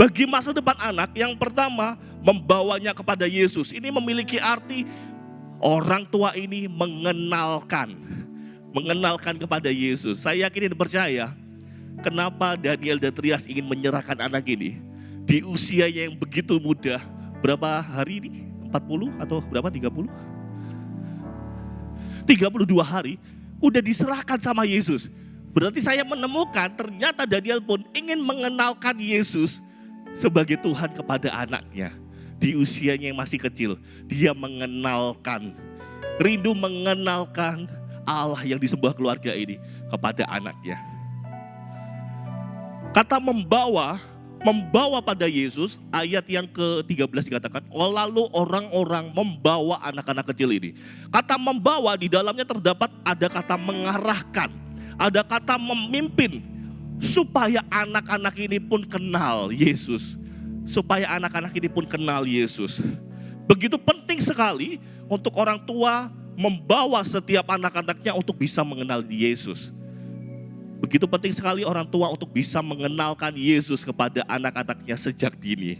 bagi masa depan anak. Yang pertama, membawanya kepada Yesus. Ini memiliki arti orang tua ini mengenalkan kepada Yesus. Saya yakin dan percaya kenapa Daniel dan Trias ingin menyerahkan anak ini di usianya yang begitu muda. Berapa hari ini? 40 atau berapa? 30? 32 hari udah diserahkan sama Yesus. Berarti saya menemukan ternyata Daniel pun ingin mengenalkan Yesus sebagai Tuhan kepada anaknya. Di usianya yang masih kecil, dia mengenalkan, rindu mengenalkan Allah yang di sebuah keluarga ini kepada anaknya. Kata membawa pada Yesus, ayat yang ke-13 dikatakan, lalu orang-orang membawa anak-anak kecil ini. Kata membawa di dalamnya terdapat ada kata mengarahkan, ada kata memimpin, supaya anak-anak ini pun kenal Yesus. Supaya anak-anak ini pun kenal Yesus. Begitu penting sekali untuk orang tua membawa setiap anak-anaknya untuk bisa mengenal Yesus. Begitu penting sekali orang tua untuk bisa mengenalkan Yesus kepada anak-anaknya sejak dini.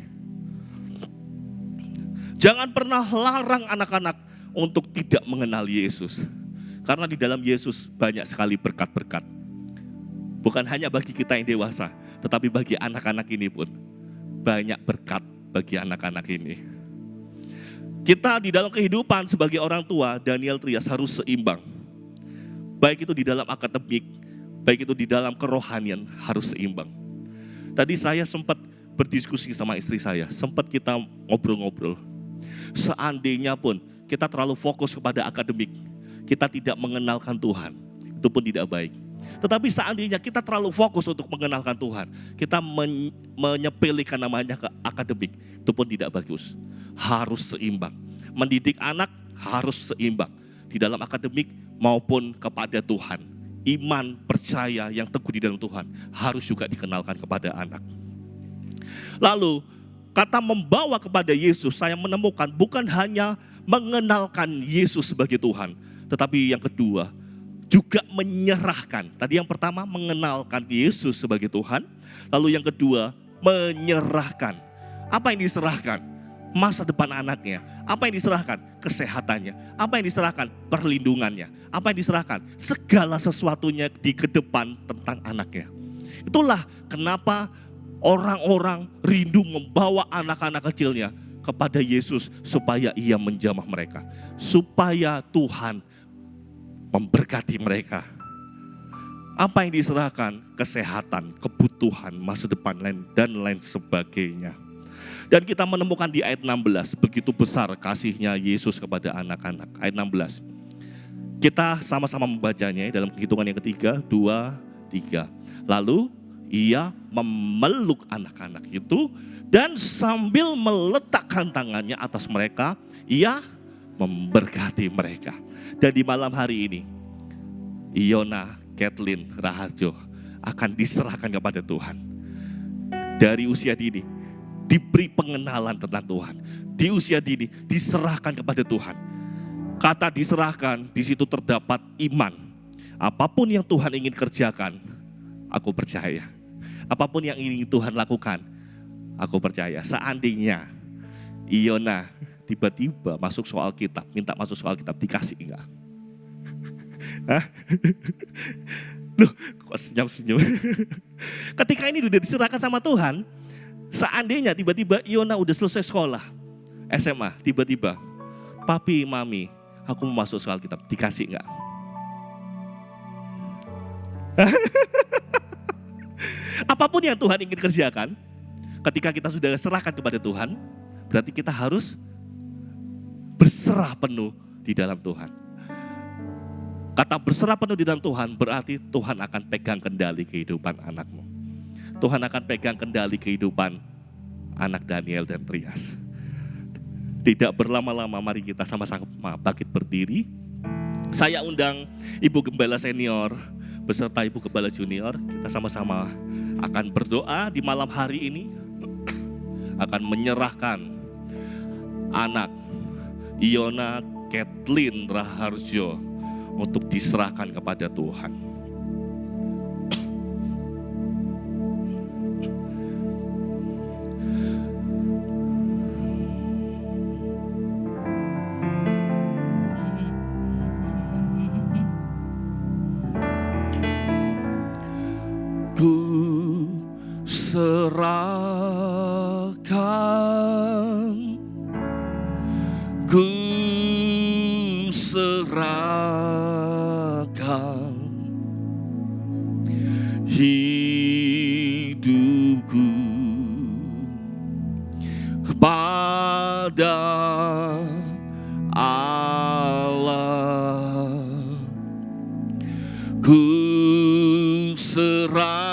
Jangan pernah larang anak-anak untuk tidak mengenal Yesus. Karena di dalam Yesus banyak sekali berkat-berkat. Bukan hanya bagi kita yang dewasa, tetapi bagi anak-anak ini pun banyak berkat bagi anak-anak ini. Kita di dalam kehidupan sebagai orang tua, Daniel Trias harus seimbang. Baik itu di dalam akademik, baik itu di dalam kerohanian, harus seimbang. Tadi saya sempat berdiskusi sama istri saya, sempat kita ngobrol-ngobrol. Seandainya pun kita terlalu fokus kepada akademik, kita tidak mengenalkan Tuhan, itu pun tidak baik. Tetapi seandainya kita terlalu fokus untuk mengenalkan Tuhan, kita menyepelekan namanya ke akademik, itu pun tidak bagus. Harus seimbang. Mendidik anak harus seimbang di dalam akademik maupun kepada Tuhan. Iman, percaya yang teguh di dalam Tuhan harus juga dikenalkan kepada anak. Lalu kata membawa kepada Yesus, saya menemukan bukan hanya mengenalkan Yesus sebagai Tuhan, tetapi yang kedua juga menyerahkan. Tadi yang pertama mengenalkan Yesus sebagai Tuhan, lalu yang kedua menyerahkan. Apa yang diserahkan? Masa depan anaknya. Apa yang diserahkan? Kesehatannya. Apa yang diserahkan? Perlindungannya. Apa yang diserahkan? Segala sesuatunya di kedepan tentang anaknya. Itulah kenapa orang-orang rindu membawa anak-anak kecilnya kepada Yesus supaya ia menjamah mereka. Supaya Tuhan memberkati mereka. Apa yang diserahkan? Kesehatan, kebutuhan, masa depan dan lain sebagainya. Dan kita menemukan di ayat 16, begitu besar kasihnya Yesus kepada anak-anak. Ayat 16. Kita sama-sama membacanya dalam Kehitungan yang ketiga, 2, 3. Lalu ia memeluk anak-anak itu dan sambil meletakkan tangannya atas mereka, ia memberkati mereka. Dan di malam hari ini, Iona, Kathleen, Raharjo akan diserahkan kepada Tuhan. Dari usia dini, diberi pengenalan tentang Tuhan. Di usia dini, diserahkan kepada Tuhan. Kata diserahkan, di situ terdapat iman. Apapun yang Tuhan ingin kerjakan, aku percaya. Apapun yang ingin Tuhan lakukan, aku percaya. Seandainya Iona tiba-tiba masuk soal kitab, minta masuk soal kitab, dikasih enggak? Hah? Loh, kok senyum-senyum? Ketika ini sudah diserahkan sama Tuhan, seandainya tiba-tiba Iona udah selesai sekolah, SMA, tiba-tiba, papi, mami, Aku mau masuk soal Alkitab, dikasih enggak? Apapun yang Tuhan ingin kerjakan, ketika kita sudah serahkan kepada Tuhan, berarti kita harus berserah penuh di dalam Tuhan. Kata berserah penuh di dalam Tuhan berarti Tuhan akan pegang kendali kehidupan anakmu. Tuhan akan pegang kendali kehidupan anak Daniel dan Trias. Tidak berlama-lama, mari kita sama-sama bangkit berdiri. Saya undang Ibu Gembala Senior beserta Ibu Gembala Junior. Kita sama-sama akan berdoa di malam hari ini. Akan menyerahkan anak Iona Kathleen Raharjo untuk diserahkan kepada Tuhan. Ku serahkan, ku serahkan hidupku pada Allah. Ku serahkan,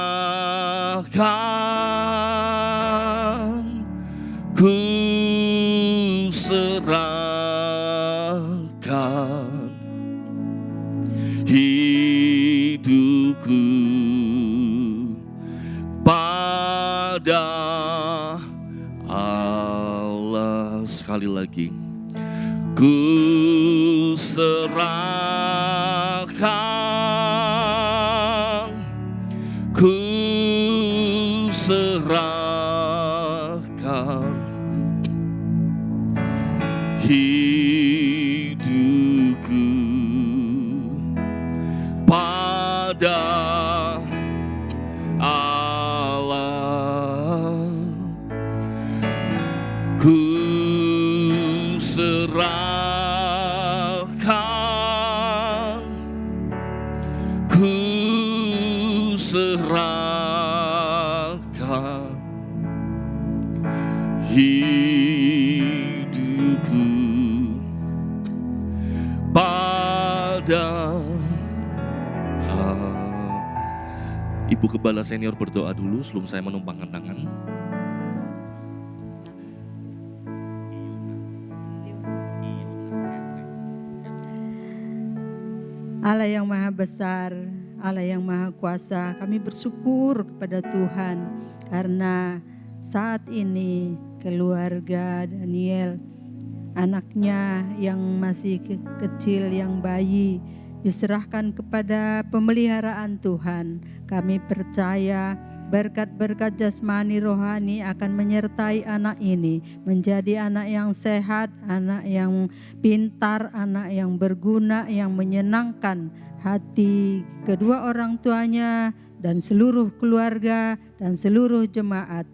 ku serahkan hidupku pada Allah. Sekali lagi, ku serahkan, ku serahkan hidupku pada Allah. Ku serahkan, ku serahkan hidupku pada Ibu Gembala Senior berdoa dulu sebelum saya menumpangkan tangan. Allah yang maha besar, Allah yang maha kuasa, kami bersyukur kepada Tuhan karena saat ini keluarga Daniel, anaknya yang masih kecil, yang bayi, diserahkan kepada pemeliharaan Tuhan. Kami percaya berkat-berkat jasmani rohani akan menyertai anak ini menjadi anak yang sehat, anak yang pintar, anak yang berguna, yang menyenangkan hati kedua orang tuanya dan seluruh keluarga dan seluruh jemaat.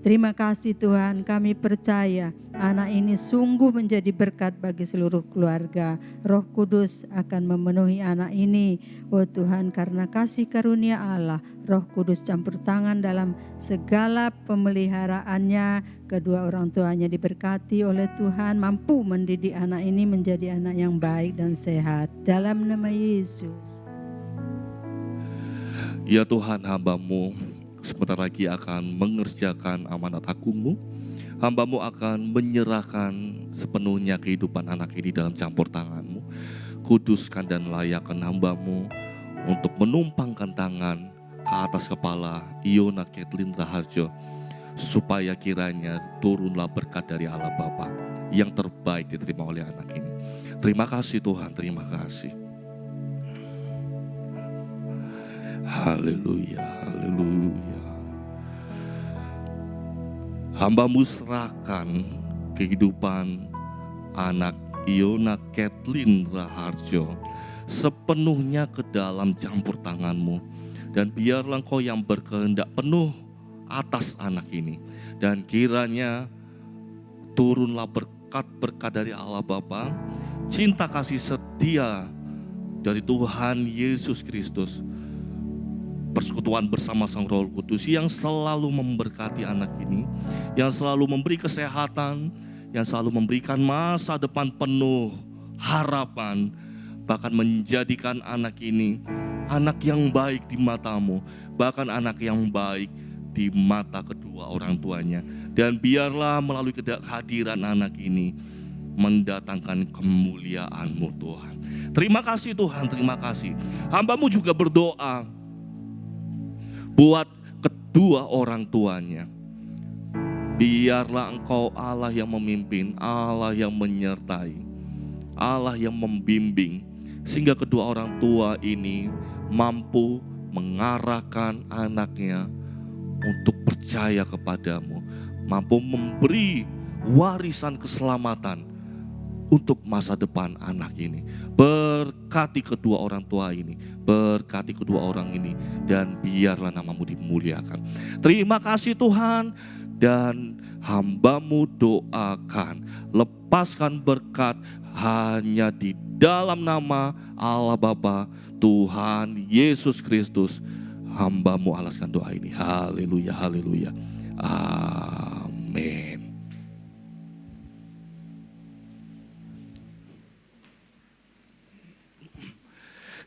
Terima kasih Tuhan, kami percaya anak ini sungguh menjadi berkat bagi seluruh keluarga. Roh Kudus akan memenuhi anak ini. Oh Tuhan, karena kasih karunia Allah, Roh Kudus campur tangan dalam segala pemeliharaannya. Kedua orang tuanya diberkati oleh Tuhan, mampu mendidik anak ini menjadi anak yang baik dan sehat. Dalam nama Yesus. Ya Tuhan, hamba-Mu sebentar lagi akan mengerjakan amanat agungmu. Hamba-Mu akan menyerahkan sepenuhnya kehidupan anak ini dalam campur tangan-Mu. Kuduskan dan layakkan hamba-Mu untuk menumpangkan tangan ke atas kepala Iona Kathleen Raharjo, supaya kiranya turunlah berkat dari Allah Bapa yang terbaik diterima oleh anak ini. Terima kasih Tuhan, terima kasih. Haleluya, haleluya. Hamba-Mu serahkan kehidupan anak Iona Kathleen Raharjo sepenuhnya ke dalam campur tangan-Mu. Dan biarlah Engkau yang berkehendak penuh atas anak ini. Dan kiranya turunlah berkat-berkat dari Allah Bapa, cinta kasih setia dari Tuhan Yesus Kristus, persekutuan bersama Sang Roh Kudus yang selalu memberkati anak ini, yang selalu memberi kesehatan, yang selalu memberikan masa depan penuh harapan, bahkan menjadikan anak ini anak yang baik di matamu, bahkan anak yang baik di mata kedua orang tuanya. Dan biarlah melalui kehadiran anak ini mendatangkan kemuliaan-Mu Tuhan. Terima kasih Tuhan, terima kasih. Hamba-Mu juga berdoa buat kedua orang tuanya. Biarlah Engkau Allah yang memimpin, Allah yang menyertai, Allah yang membimbing, sehingga kedua orang tua ini mampu mengarahkan anaknya untuk percaya kepadamu, mampu memberi warisan keselamatan untuk masa depan anak ini. Berkati kedua orang tua ini, berkati kedua orang ini, dan biarlah nama-Mu dimuliakan. Terima kasih Tuhan, dan hamba-Mu doakan, lepaskan berkat hanya di dalam nama Allah Bapa, Tuhan Yesus Kristus. Hamba-Mu alaskan doa ini. Haleluya, haleluya. Amin.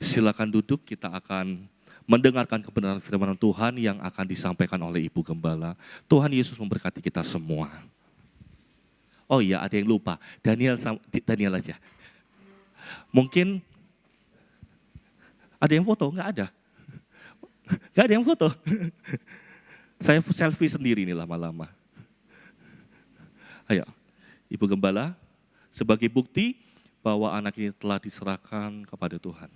Silakan duduk, kita akan mendengarkan kebenaran firman Tuhan yang akan disampaikan oleh Ibu Gembala. Tuhan Yesus memberkati kita semua. Oh iya, ada yang lupa. Daniel aja. Mungkin ada yang foto? Enggak ada. Enggak ada yang foto. Saya selfie sendiri nih lama-lama. Ayo, Ibu Gembala, sebagai bukti bahwa anak ini telah diserahkan kepada Tuhan.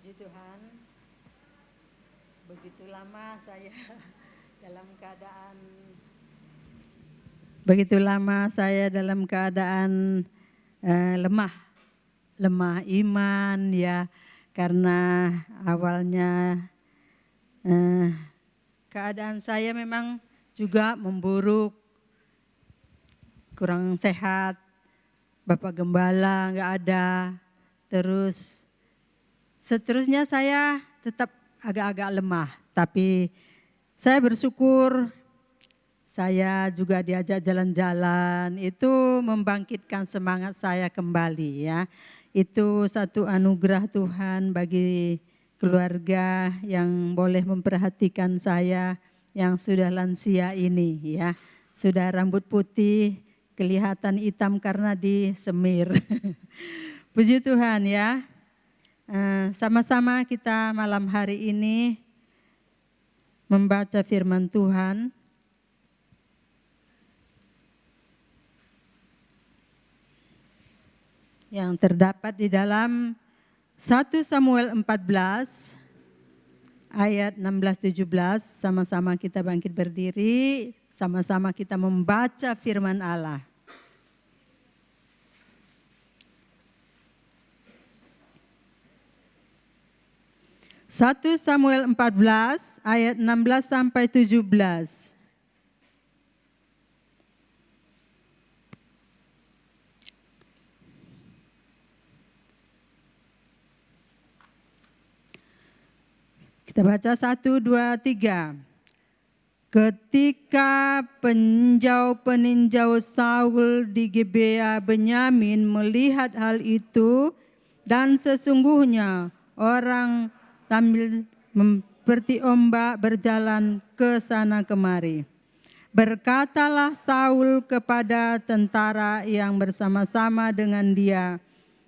Puji Tuhan, begitu lama saya dalam keadaan lemah iman ya, karena awalnya keadaan saya memang juga memburuk, kurang sehat, Bapak Gembala nggak ada, terus seterusnya saya tetap agak-agak lemah, tapi saya bersyukur saya juga diajak jalan-jalan, itu membangkitkan semangat saya kembali ya. Itu satu anugerah Tuhan bagi keluarga yang boleh memperhatikan saya yang sudah lansia ini ya. Sudah rambut putih, kelihatan hitam karena disemir. Puji Tuhan ya. Sama-sama kita malam hari ini membaca firman Tuhan. yang terdapat di dalam 1 Samuel 14 ayat 16-17. Sama-sama kita bangkit berdiri, sama-sama kita membaca firman Allah. Satu Samuel 14 ayat 16-17. Kita baca 1, 2, 3. Ketika peninjau Saul di Gibea Benyamin melihat hal itu, dan sesungguhnya orang sambil seperti ombak berjalan ke sana kemari. Berkatalah Saul kepada tentara yang bersama-sama dengan dia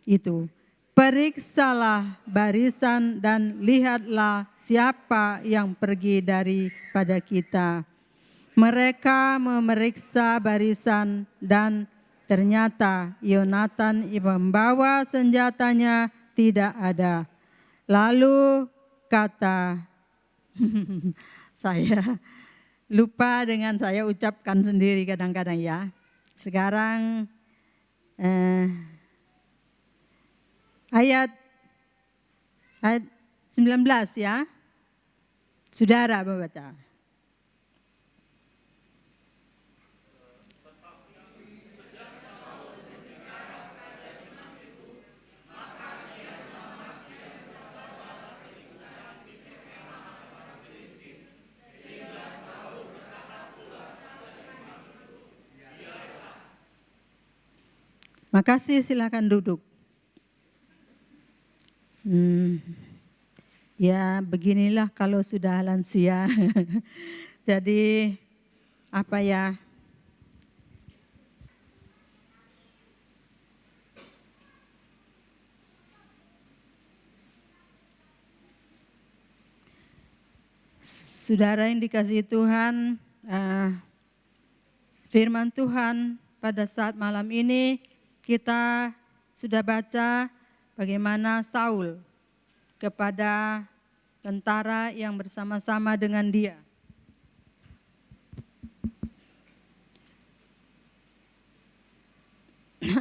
itu, periksalah barisan dan lihatlah siapa yang pergi daripada kita. Mereka memeriksa barisan dan ternyata Yonatan membawa senjatanya tidak ada. Lalu kata, saya lupa dengan saya ucapkan sendiri kadang-kadang ya. Sekarang ayat 19 ya. Saudara membaca. Makasih, silakan duduk. Ya beginilah kalau sudah lansia. Jadi apa ya? Saudara yang dikasihi Tuhan, firman Tuhan pada saat malam ini kita sudah baca bagaimana Saul kepada tentara yang bersama-sama dengan dia.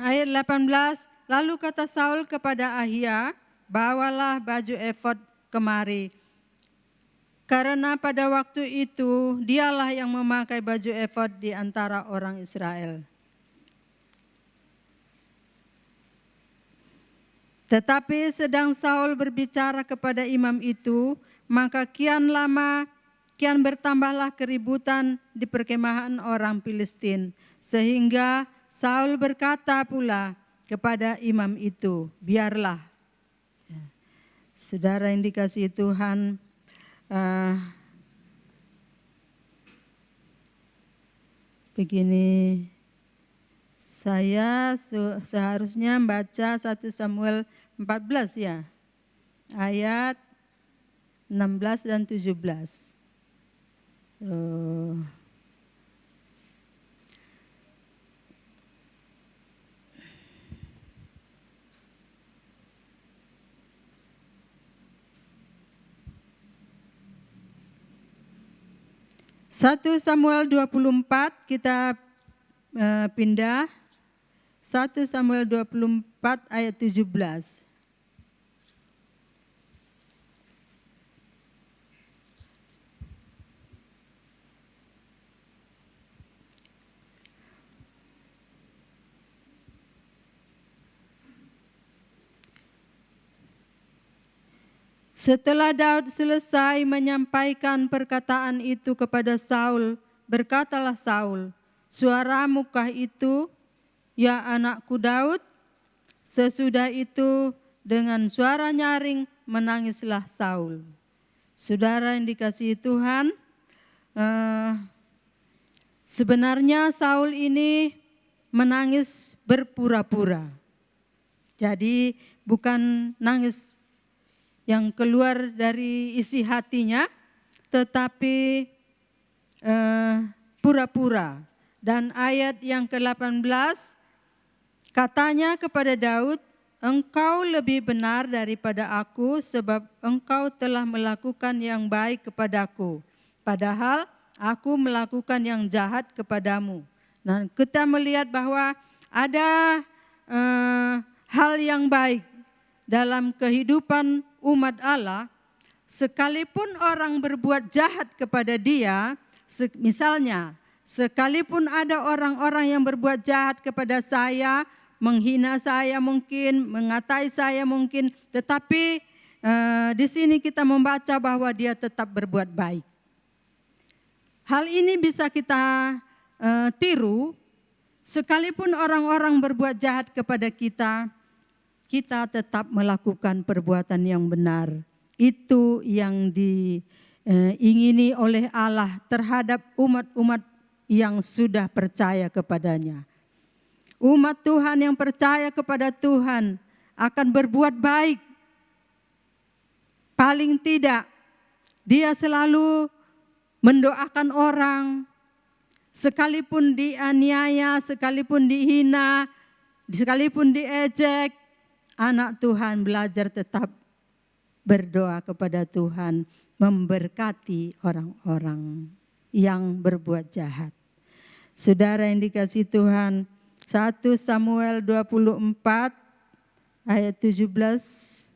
Ayat 18, lalu kata Saul kepada Ahia, bawalah baju efod kemari. Karena pada waktu itu dialah yang memakai baju efod di antara orang Israel. Tetapi sedang Saul berbicara kepada imam itu, maka kian bertambahlah keributan di perkemahan orang Filistin. Sehingga Saul berkata pula kepada imam itu, biarlah. Saudara yang dikasihi Tuhan, begini, saya seharusnya membaca 1 Samuel 14 ya, ayat 16 dan 17. Satu Samuel 24 kita pindah. 1 Samuel 24 ayat 17. Setelah Daud selesai menyampaikan perkataan itu kepada Saul, berkatalah Saul, suaramukah itu, ya anakku Daud? Sesudah itu dengan suara nyaring menangislah Saul. Saudara yang dikasihi Tuhan, sebenarnya Saul ini menangis berpura-pura. Jadi bukan nangis yang keluar dari isi hatinya, tetapi pura-pura. Dan ayat yang ke-18 katanya kepada Daud, engkau lebih benar daripada aku sebab engkau telah melakukan yang baik kepadaku. Padahal aku melakukan yang jahat kepadamu. Nah, kita melihat bahwa ada hal yang baik dalam kehidupan umat Allah. Sekalipun orang berbuat jahat kepada dia, misalnya sekalipun ada orang-orang yang berbuat jahat kepada saya, menghina saya mungkin, mengatai saya mungkin, tetapi di sini kita membaca bahwa dia tetap berbuat baik. Hal ini bisa kita tiru, sekalipun orang-orang berbuat jahat kepada kita, kita tetap melakukan perbuatan yang benar. Itu yang diingini oleh Allah terhadap umat-umat yang sudah percaya kepadanya. Umat Tuhan yang percaya kepada Tuhan akan berbuat baik. Paling tidak, dia selalu mendoakan orang, sekalipun dianiaya, sekalipun dihina, sekalipun diejek, anak Tuhan belajar tetap berdoa kepada Tuhan, memberkati orang-orang yang berbuat jahat. Saudara yang dikasihi Tuhan, 1 Samuel 24 ayat 17.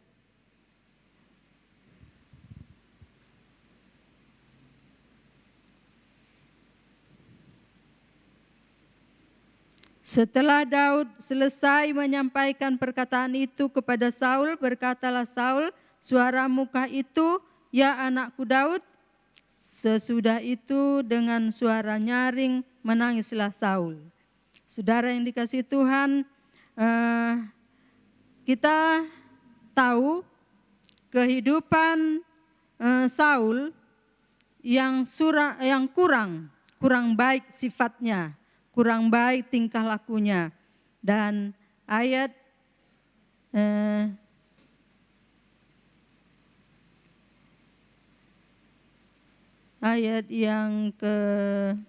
Setelah Daud selesai menyampaikan perkataan itu kepada Saul, berkatalah Saul, suaramu kah itu, ya anakku Daud? Sesudah itu dengan suara nyaring menangislah Saul. Saudara yang dikasihi Tuhan, kita tahu kehidupan Saul yang kurang baik sifatnya, kurang baik tingkah lakunya. Dan ayat yang ke-17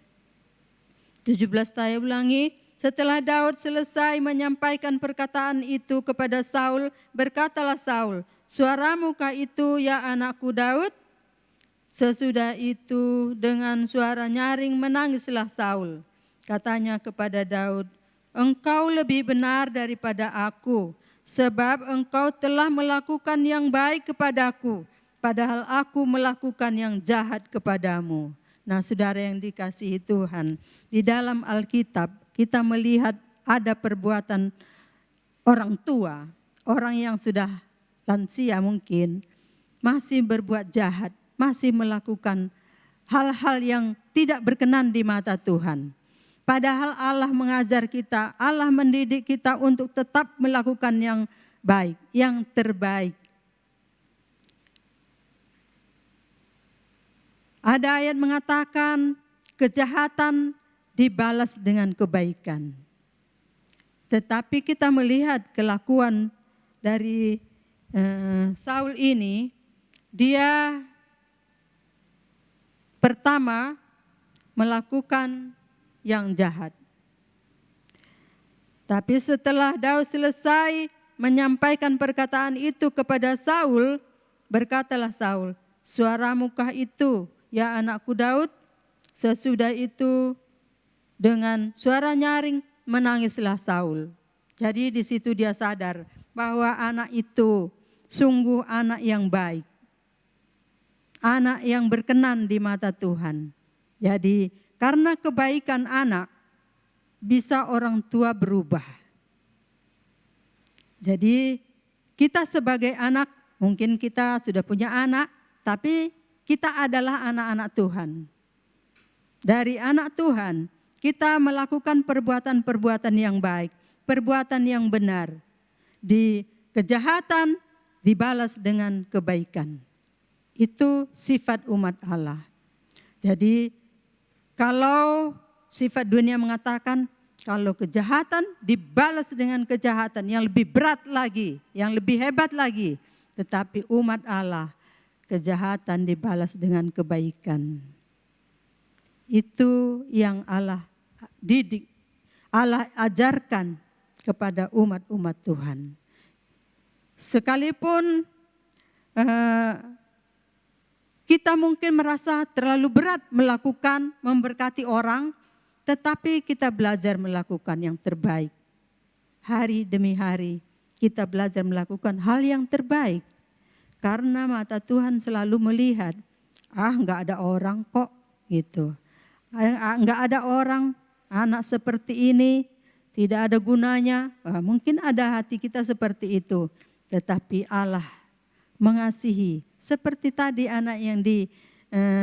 saya ulangi. Setelah Daud selesai menyampaikan perkataan itu kepada Saul, berkatalah Saul, suaramu kah itu ya anakku Daud? Sesudah itu dengan suara nyaring menangislah Saul. Katanya kepada Daud, engkau lebih benar daripada aku, sebab engkau telah melakukan yang baik kepadaku, padahal aku melakukan yang jahat kepadamu. Nah, saudara yang dikasihi Tuhan, di dalam Alkitab kita melihat ada perbuatan orang tua, orang yang sudah lansia mungkin, masih berbuat jahat, masih melakukan hal-hal yang tidak berkenan di mata Tuhan. Padahal Allah mengajar kita, Allah mendidik kita untuk tetap melakukan yang baik, yang terbaik. Ada ayat mengatakan kejahatan dibalas dengan kebaikan. Tetapi kita melihat kelakuan dari Saul ini, dia pertama melakukan yang jahat. Tapi setelah Daud selesai menyampaikan perkataan itu kepada Saul, berkatalah Saul, suaramu kah itu ya anakku Daud? Sesudah itu dengan suara nyaring menangislah Saul. Jadi di situ dia sadar bahwa anak itu sungguh anak yang baik. Anak yang berkenan di mata Tuhan. Jadi karena kebaikan anak bisa orang tua berubah. Jadi kita sebagai anak, mungkin kita sudah punya anak, tapi kita adalah anak-anak Tuhan. Dari anak Tuhan, kita melakukan perbuatan-perbuatan yang baik, perbuatan yang benar. Di kejahatan dibalas dengan kebaikan. Itu sifat umat Allah. Jadi kalau sifat dunia mengatakan kalau kejahatan dibalas dengan kejahatan yang lebih berat lagi, yang lebih hebat lagi. Tetapi umat Allah, kejahatan dibalas dengan kebaikan. Itu yang Allah didik, Allah ajarkan kepada umat-umat Tuhan. Sekalipun kita mungkin merasa terlalu berat melakukan, memberkati orang, tetapi kita belajar melakukan yang terbaik. Hari demi hari kita belajar melakukan hal yang terbaik. Karena mata Tuhan selalu melihat, enggak ada orang kok gitu. Enggak ada orang, anak seperti ini tidak ada gunanya. Mungkin ada hati kita seperti itu. Tetapi Allah mengasihi. Seperti tadi anak yang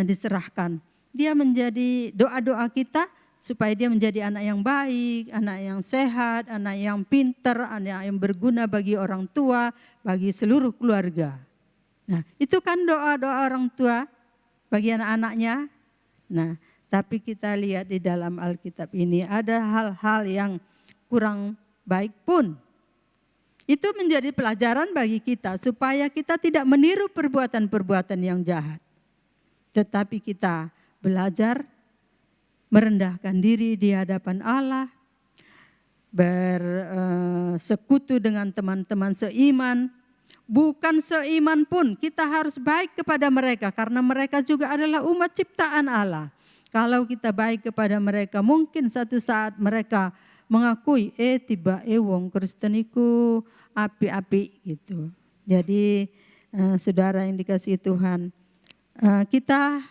diserahkan. Dia menjadi doa-doa kita supaya dia menjadi anak yang baik, anak yang sehat, anak yang pintar, anak yang berguna bagi orang tua, bagi seluruh keluarga. Nah, itu kan doa-doa orang tua bagi anak-anaknya. Nah, tapi kita lihat di dalam Alkitab ini ada hal-hal yang kurang baik pun. Itu menjadi pelajaran bagi kita supaya kita tidak meniru perbuatan-perbuatan yang jahat. Tetapi kita belajar merendahkan diri di hadapan Allah, bersekutu dengan teman-teman seiman. Bukan seiman pun kita harus baik kepada mereka karena mereka juga adalah umat ciptaan Allah. Kalau kita baik kepada mereka mungkin satu saat mereka mengakui tiba wong Kristen iku api-api gitu. Jadi saudara yang dikasihi Tuhan, kita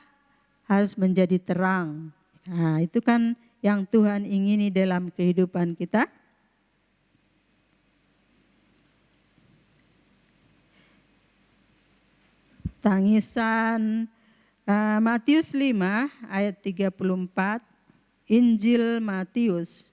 harus menjadi terang. Nah, itu kan yang Tuhan ingini dalam kehidupan kita. Tangisan Matius 5 ayat 34, Injil Matius.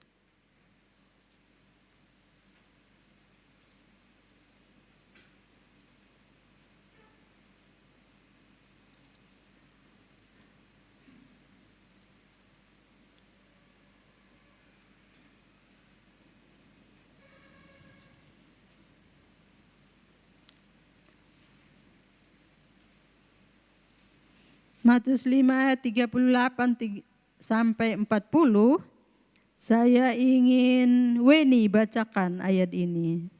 Matius 5 ayat 38 sampai 40, saya ingin Weni bacakan ayat ini.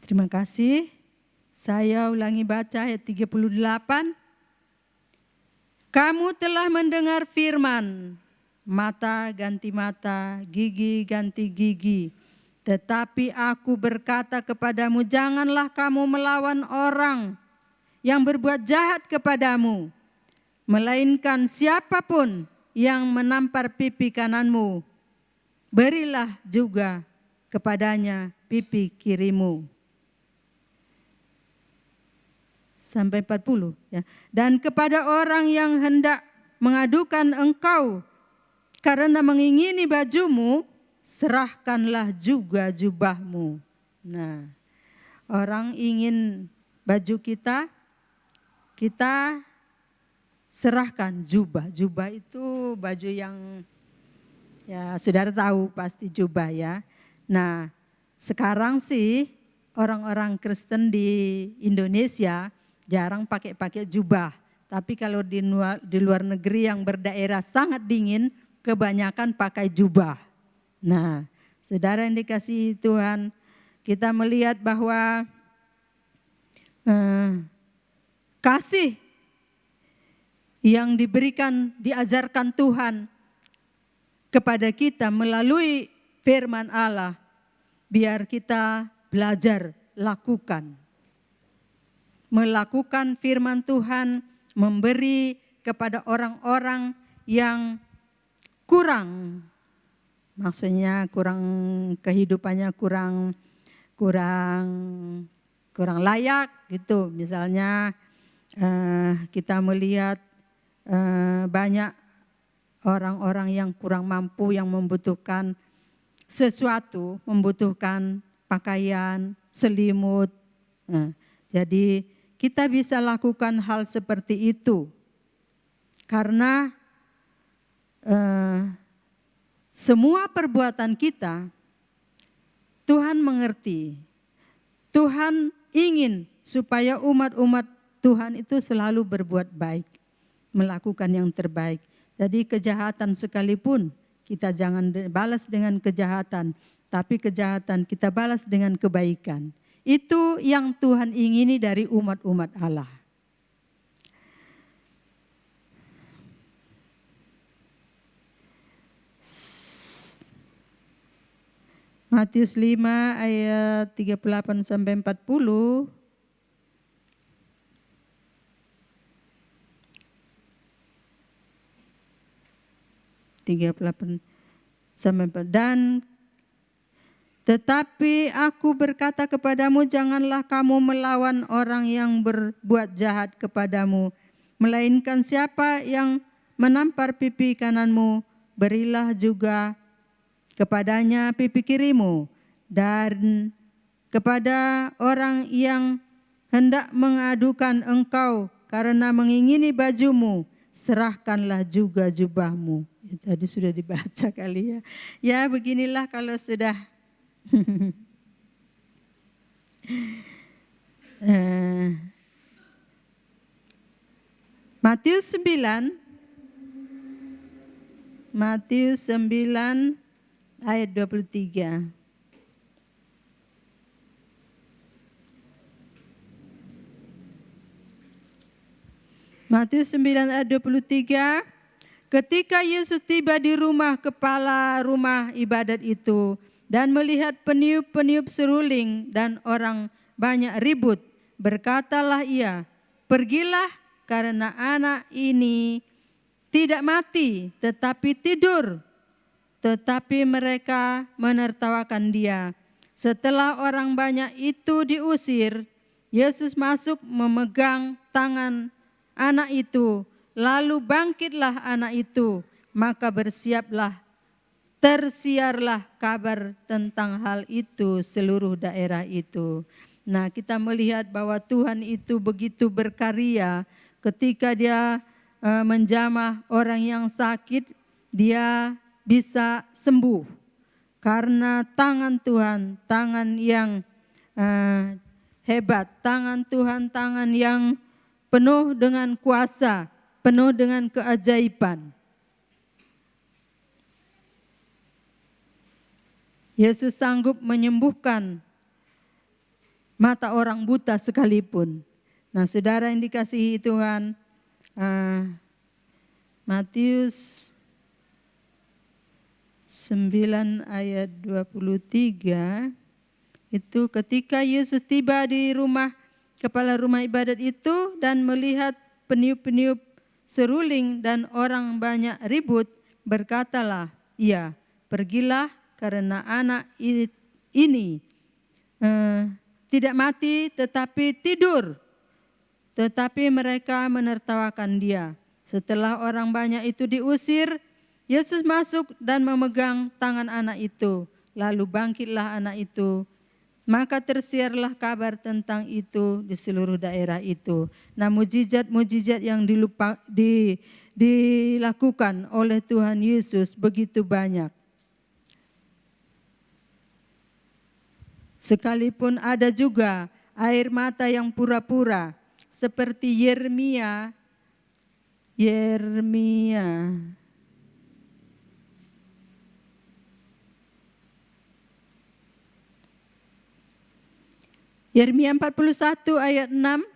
Terima kasih. Saya ulangi baca ayat 38. Kamu telah mendengar firman, mata ganti mata, gigi ganti gigi. Tetapi aku berkata kepadamu, janganlah kamu melawan orang yang berbuat jahat kepadamu, melainkan siapapun yang menampar pipi kananmu, berilah juga kepadanya pipi kirimu. Sampai 40 ya. Dan kepada orang yang hendak mengadukan engkau karena mengingini bajumu, serahkanlah juga jubahmu. Nah, orang ingin baju kita, kita serahkan jubah. Jubah itu baju yang ya saudara tahu pasti jubah ya. Nah, sekarang sih orang-orang Kristen di Indonesia jarang pakai jubah. Tapi kalau di luar negeri yang berdaerah sangat dingin, kebanyakan pakai jubah. Nah, saudara yang dikasihi Tuhan, kita melihat bahwa kasih yang diberikan, diajarkan Tuhan kepada kita melalui firman Allah, biar kita belajar lakukan. Melakukan firman Tuhan, memberi kepada orang-orang yang kurang, maksudnya kurang kehidupannya kurang layak gitu. Misalnya kita melihat banyak orang-orang yang kurang mampu yang membutuhkan sesuatu, membutuhkan pakaian, selimut. Nah, jadi kita bisa lakukan hal seperti itu karena semua perbuatan kita Tuhan mengerti. Tuhan ingin supaya umat-umat Tuhan itu selalu berbuat baik, melakukan yang terbaik. Jadi kejahatan sekalipun kita jangan balas dengan kejahatan, tapi kejahatan kita balas dengan kebaikan. Itu yang Tuhan ingini dari umat-umat Allah. Matius 5 ayat 38 sampai 40. Dan tetapi aku berkata kepadamu, janganlah kamu melawan orang yang berbuat jahat kepadamu, melainkan siapa yang menampar pipi kananmu, berilah juga kepadanya pipi kirimu. Dan kepada orang yang hendak mengadukan engkau karena mengingini bajumu, serahkanlah juga jubahmu. Ya, tadi sudah dibaca kali ya. Ya beginilah kalau sudah Matius 9 ayat 23. Matius 9 ayat 23. Ketika Yesus tiba di rumah kepala rumah ibadat itu dan melihat peniup-peniup seruling dan orang banyak ribut, berkatalah ia, pergilah karena anak ini tidak mati tetapi tidur. Tetapi mereka menertawakan dia. Setelah orang banyak itu diusir, Yesus masuk memegang tangan anak itu. Lalu bangkitlah anak itu, maka tersiarlah kabar tentang hal itu seluruh daerah itu. Nah, kita melihat bahwa Tuhan itu begitu berkarya ketika dia menjamah orang yang sakit, dia bisa sembuh. Karena tangan Tuhan, tangan yang hebat, tangan Tuhan, tangan yang penuh dengan kuasa, penuh dengan keajaiban. Yesus sanggup menyembuhkan mata orang buta sekalipun. Nah, saudara yang dikasihi Tuhan, Matius 9 ayat 23, itu ketika Yesus tiba di rumah kepala rumah ibadat itu dan melihat peniup-peniup seruling dan orang banyak ribut, berkatalah ia, pergilah karena anak ini tidak mati tetapi tidur. Tetapi mereka menertawakan dia. Setelah orang banyak itu diusir, Yesus masuk dan memegang tangan anak itu. Lalu bangkitlah anak itu. Maka tersiarlah kabar tentang itu di seluruh daerah itu. Nah, mujizat-mujizat yang dilakukan oleh Tuhan Yesus begitu banyak. Sekalipun ada juga air mata yang pura-pura seperti Yeremia. Yeremia 41 ayat 6.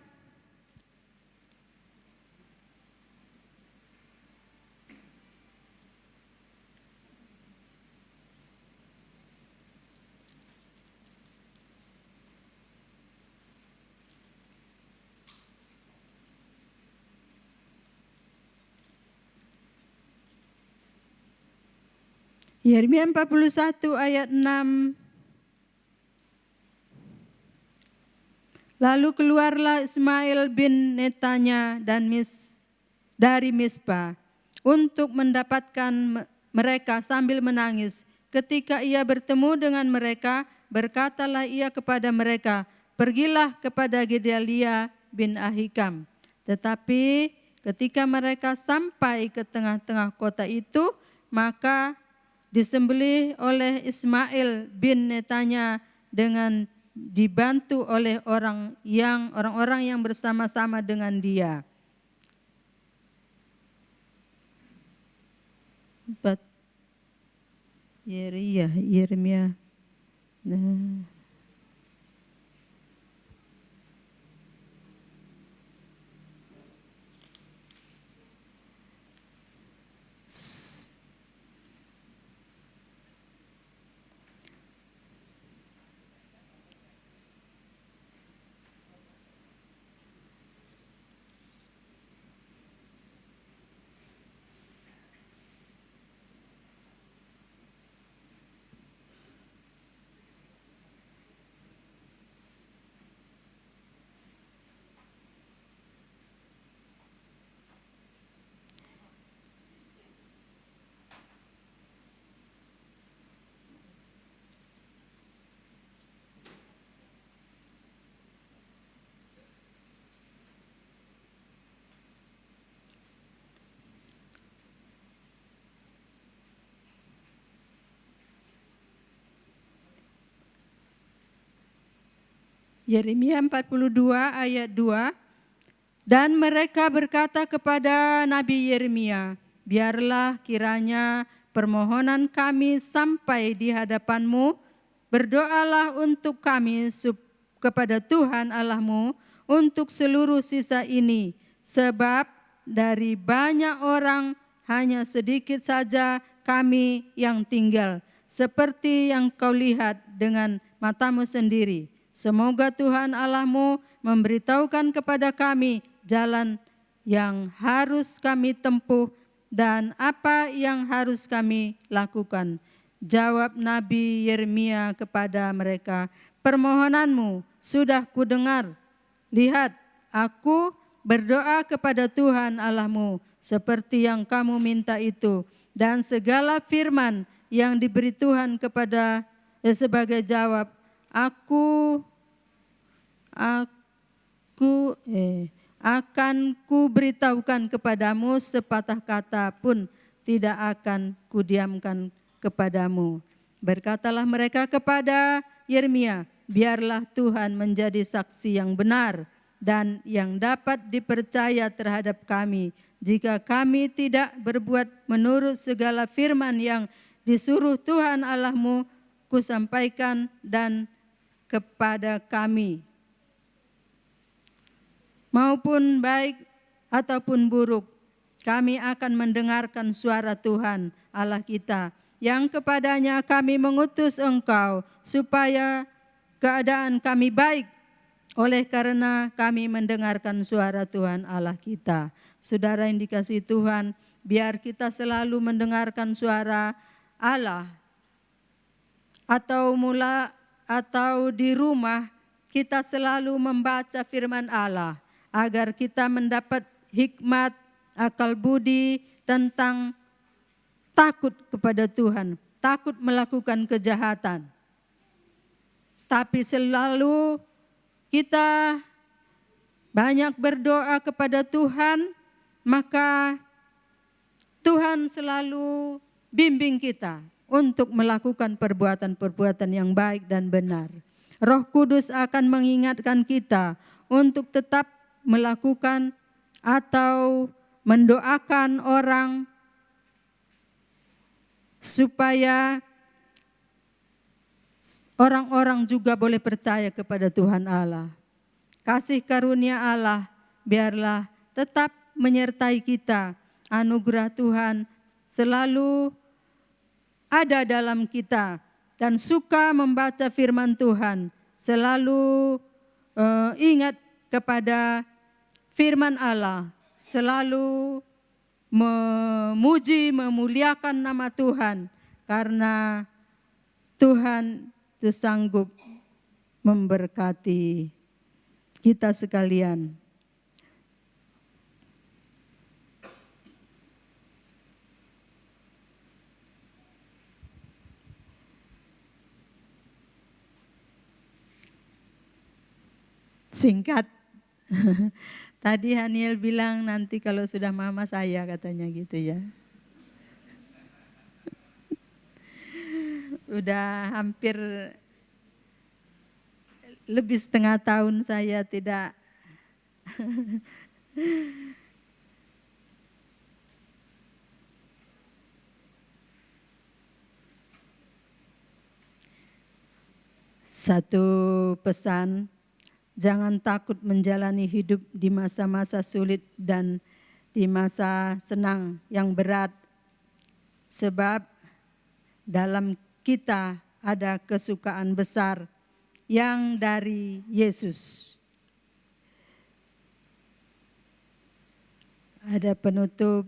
Yeremia 41 ayat 6. Lalu keluarlah Ismail bin Netanya dari Mispa untuk mendapatkan mereka sambil menangis ketika ia bertemu dengan mereka, berkatalah ia kepada mereka, "Pergilah kepada Gedalia bin Ahikam." Tetapi ketika mereka sampai ke tengah-tengah kota itu, maka disembelih oleh Ismail bin Netanya dengan dibantu oleh orang-orang yang bersama-sama dengan dia. Yeremia. Nah. Yeremia 42 ayat 2. Dan mereka berkata kepada Nabi Yeremia, "Biarlah kiranya permohonan kami sampai di hadapanmu. Berdoalah untuk kami kepada Tuhan Allahmu untuk seluruh sisa ini. Sebab dari banyak orang hanya sedikit saja kami yang tinggal. Seperti yang kau lihat dengan matamu sendiri. Semoga Tuhan Allahmu memberitahukan kepada kami jalan yang harus kami tempuh dan apa yang harus kami lakukan." Jawab Nabi Yeremia kepada mereka, "Permohonanmu sudah kudengar. Lihat, aku berdoa kepada Tuhan Allahmu seperti yang kamu minta itu. Dan segala firman yang diberi Tuhan kepada sebagai jawab, akan kuberitahukan kepadamu, sepatah kata pun tidak akan kudiamkan kepadamu." Berkatalah mereka kepada Yeremia, "Biarlah Tuhan menjadi saksi yang benar dan yang dapat dipercaya terhadap kami, jika kami tidak berbuat menurut segala firman yang disuruh Tuhan Allahmu kusampaikan dan kepada kami, maupun baik ataupun buruk, kami akan mendengarkan suara Tuhan Allah kita, yang kepadanya kami mengutus engkau, supaya keadaan kami baik, oleh karena kami mendengarkan suara Tuhan Allah kita." Saudara yang dikasihi Tuhan, biar kita selalu mendengarkan suara Allah, atau di rumah kita selalu membaca firman Allah, agar kita mendapat hikmat, akal budi tentang takut kepada Tuhan, takut melakukan kejahatan. Tapi selalu kita banyak berdoa kepada Tuhan, maka Tuhan selalu bimbing kita untuk melakukan perbuatan-perbuatan yang baik dan benar. Roh Kudus akan mengingatkan kita untuk tetap melakukan atau mendoakan orang supaya orang-orang juga boleh percaya kepada Tuhan Allah. Kasih karunia Allah biarlah tetap menyertai kita. Anugerah Tuhan selalu ada dalam kita, dan suka membaca firman Tuhan. Selalu ingat kepada firman Allah. Selalu memuji, memuliakan nama Tuhan. Karena Tuhan itu sanggup memberkati kita sekalian. singkat. Tadi Haniel bilang nanti kalau sudah mama saya katanya gitu ya. Udah hampir lebih setengah tahun saya tidak satu pesan, jangan takut menjalani hidup di masa-masa sulit dan di masa senang yang berat. Sebab dalam kita ada kesukaan besar yang dari Yesus. Ada penutup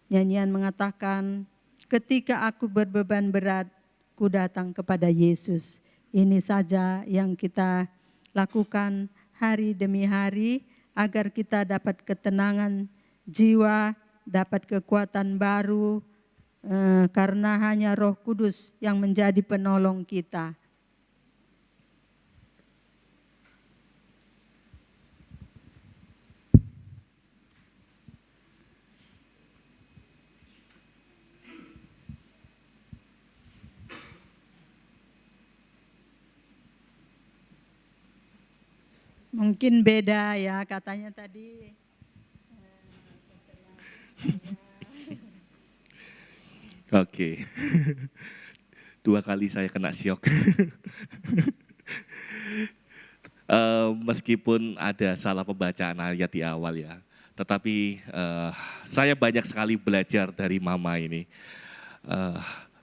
nyanyian mengatakan, ketika aku berbeban berat, ku datang kepada Yesus. Ini saja yang kita lakukan hari demi hari agar kita dapat ketenangan jiwa, dapat kekuatan baru, karena hanya Roh Kudus yang menjadi penolong kita. Mungkin beda ya katanya tadi. Oke. 2 kali saya kena syok. Meskipun ada salah pembacaan ayat di awal ya, tetapi saya banyak sekali belajar dari Mama ini.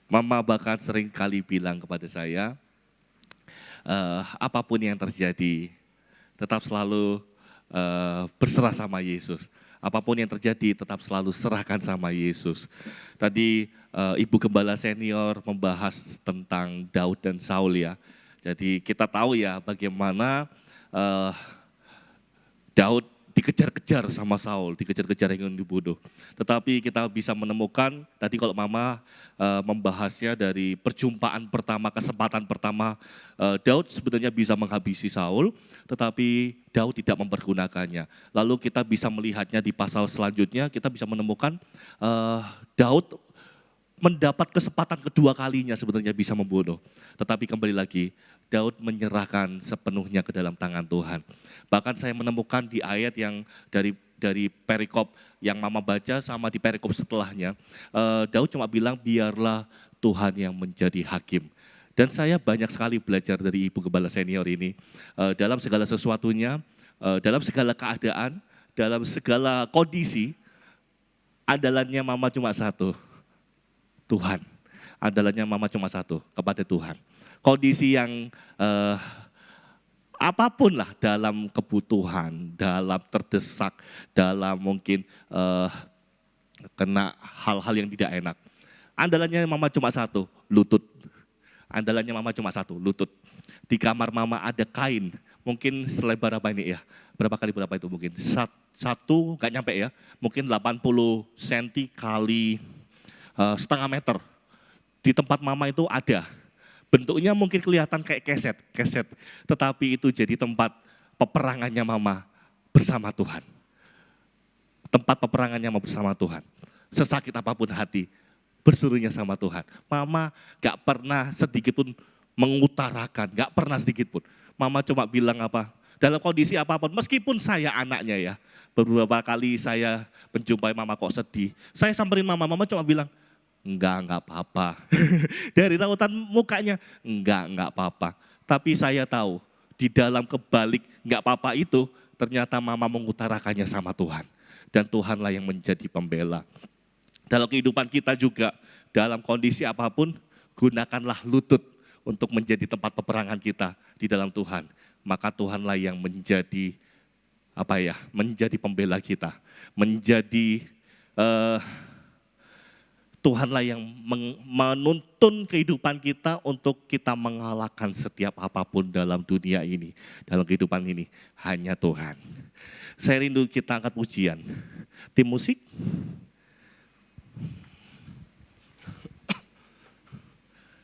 Mama bahkan sering kali bilang kepada saya, apapun yang terjadi, tetap selalu berserah sama Yesus. Apapun yang terjadi tetap selalu serahkan sama Yesus. Tadi Ibu Gembala Senior membahas tentang Daud dan Saul ya. Jadi kita tahu ya bagaimana Daud dikejar-kejar sama Saul, dikejar-kejar ingin dibunuh. Tetapi kita bisa menemukan, tadi kalau Mama membahasnya dari perjumpaan pertama, kesempatan pertama, Daud sebenarnya bisa menghabisi Saul, tetapi Daud tidak mempergunakannya. Lalu kita bisa melihatnya di pasal selanjutnya, kita bisa menemukan Daud mendapat kesempatan kedua kalinya sebenarnya bisa membunuh. Tetapi kembali lagi, Daud menyerahkan sepenuhnya ke dalam tangan Tuhan. Bahkan saya menemukan di ayat yang dari perikop yang Mama baca sama di perikop setelahnya, Daud cuma bilang biarlah Tuhan yang menjadi hakim. Dan saya banyak sekali belajar dari Ibu Gembala Senior ini, dalam segala sesuatunya, dalam segala keadaan, dalam segala kondisi, andalannya Mama cuma satu, Tuhan. Andalannya Mama cuma satu, kepada Tuhan. Kondisi yang apapun lah dalam kebutuhan, dalam terdesak, dalam mungkin kena hal-hal yang tidak enak. Andalannya Mama cuma satu, lutut. Andalannya Mama cuma satu, lutut. Di kamar Mama ada kain, mungkin selebar apa ini ya? Berapa kali berapa itu mungkin? Satu, gak nyampe ya, mungkin 80 cm kali setengah meter. Di tempat Mama itu ada. Bentuknya mungkin kelihatan kayak keset. Tetapi itu jadi tempat peperangannya Mama bersama Tuhan. Tempat peperangannya Mama bersama Tuhan. Sesakit apapun hati, berserunya sama Tuhan. Mama gak pernah sedikit pun mengutarakan, gak pernah sedikit pun. Mama cuma bilang apa, dalam kondisi apapun, meskipun saya anaknya ya, beberapa kali saya menjumpai Mama kok sedih. Saya samperin Mama cuma bilang, enggak apa-apa. Dari rautan mukanya, enggak apa-apa. Tapi saya tahu, di dalam kebalik enggak apa-apa itu, ternyata Mama mengutarakannya sama Tuhan. Dan Tuhanlah yang menjadi pembela. Dalam kehidupan kita juga, dalam kondisi apapun, gunakanlah lutut untuk menjadi tempat peperangan kita di dalam Tuhan. Maka Tuhanlah yang menjadi, menjadi pembela kita. Menjadi Tuhanlah yang menuntun kehidupan kita untuk kita mengalahkan setiap apapun dalam dunia ini. Dalam kehidupan ini, hanya Tuhan. Saya rindu kita angkat pujian. Tim musik.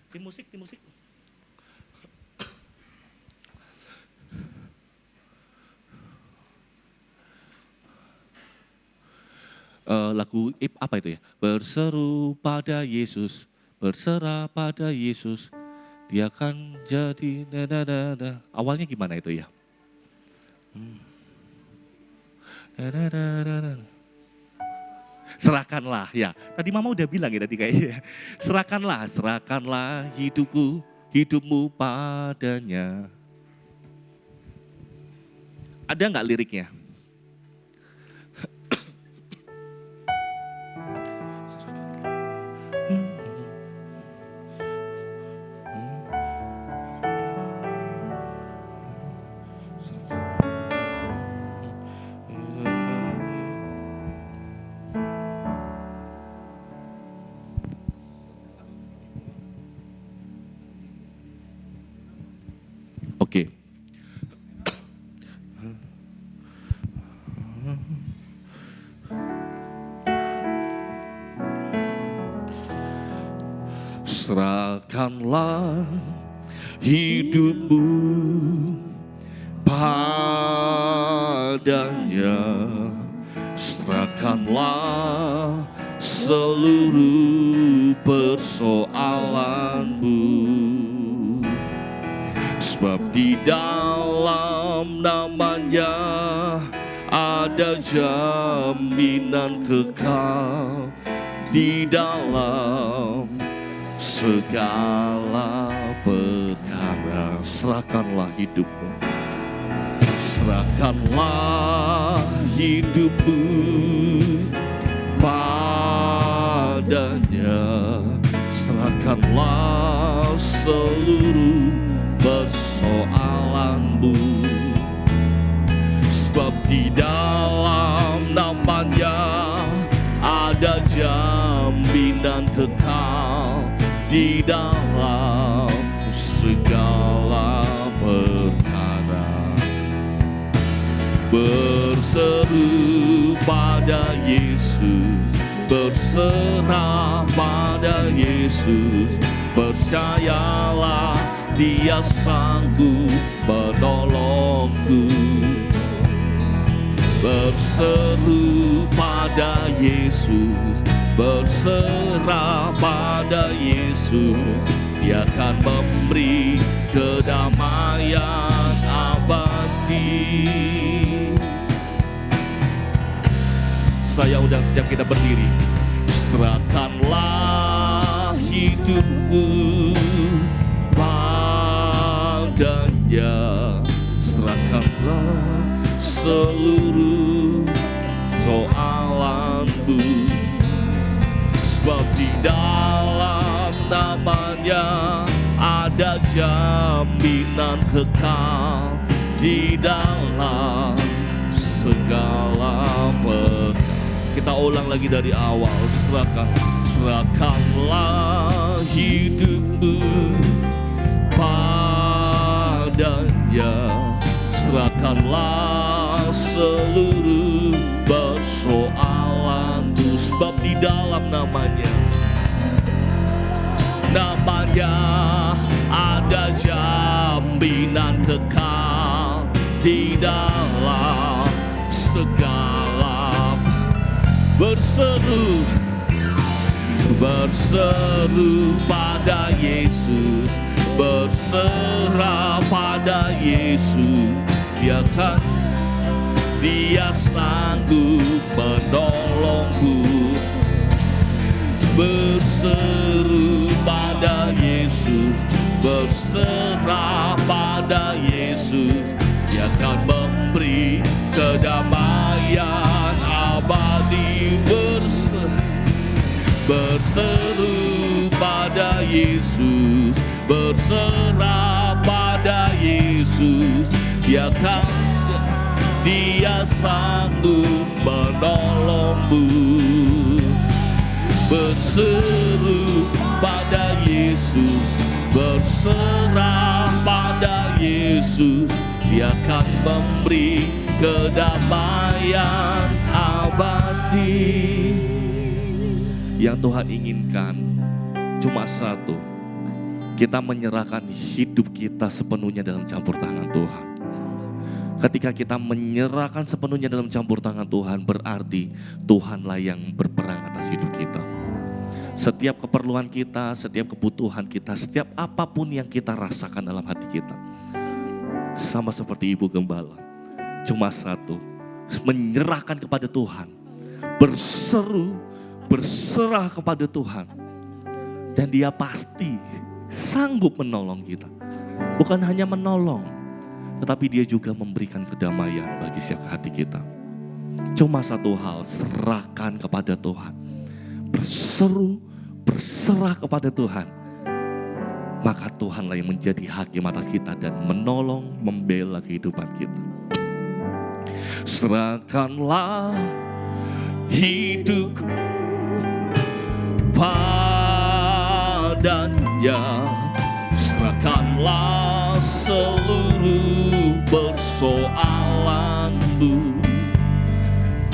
Tim musik. lagu apa itu ya? Berseru pada Yesus, berserah pada Yesus, Dia akan jadi Awalnya gimana itu ya? Serahkanlah ya. Tadi Mama udah bilang ya tadi kayaknya. Serahkanlah hidupmu padanya. Ada nggak liriknya? Oke. Serahkanlah hidupmu padanya, serahkanlah seluruh persoalanmu, sebab di dalam namanya ada jaminan kekal, di dalam segala perkara. Serahkanlah hidupmu, serahkanlah hidupmu padanya, serahkanlah seluruh persoalanmu, sebab di dalam namanya ada jaminan kekal, di dalam segala perkara. Berseru pada Yesus, berserah pada Yesus, percayalah Dia sanggup menolongku. Berseru pada Yesus, berserah pada Yesus, Dia akan memberi kedamaian abadi. Saya undang setiap kita berdiri. Serahkanlah hidupmu padanya, serahkanlah seluruh soalanmu, sebab di dalam namanya ada jaminan kekal, di dalam segala perkara. Kita ulang lagi dari awal. Serahkanlah hidupmu padanya, serahkanlah seluruh persoalanmu, sebab di dalam namanya ada jaminan kekal, di dalam segala. Berseru pada Yesus, berserah pada Yesus, Dia sanggup menolongku. Berseru pada Yesus, berserah pada Yesus, Dia akan memberi kedamaian abadi. Berseru pada Yesus, berserah pada Yesus, Dia sanggup menolongmu. Berseru pada Yesus, berserah pada Yesus, Dia akan memberi kedamaian abadi. Yang Tuhan inginkan cuma satu, kita menyerahkan hidup kita sepenuhnya dalam campur tangan Tuhan. Ketika kita menyerahkan sepenuhnya dalam campur tangan Tuhan, berarti Tuhanlah yang berperang atas hidup kita. Setiap keperluan kita, setiap kebutuhan kita, setiap apapun yang kita rasakan dalam hati kita. Sama seperti Ibu Gembala, cuma satu, menyerahkan kepada Tuhan. Berseru, berserah kepada Tuhan. Dan Dia pasti sanggup menolong kita. Bukan hanya menolong, tetapi Dia juga memberikan kedamaian bagi setiap hati kita. Cuma satu hal, serahkan kepada Tuhan. Berseru, berserah kepada Tuhan. Maka Tuhanlah yang menjadi hakim atas kita dan menolong, membela kehidupan kita. Serahkanlah hidupku padanya. Serahkanlah seluruh persoalanmu,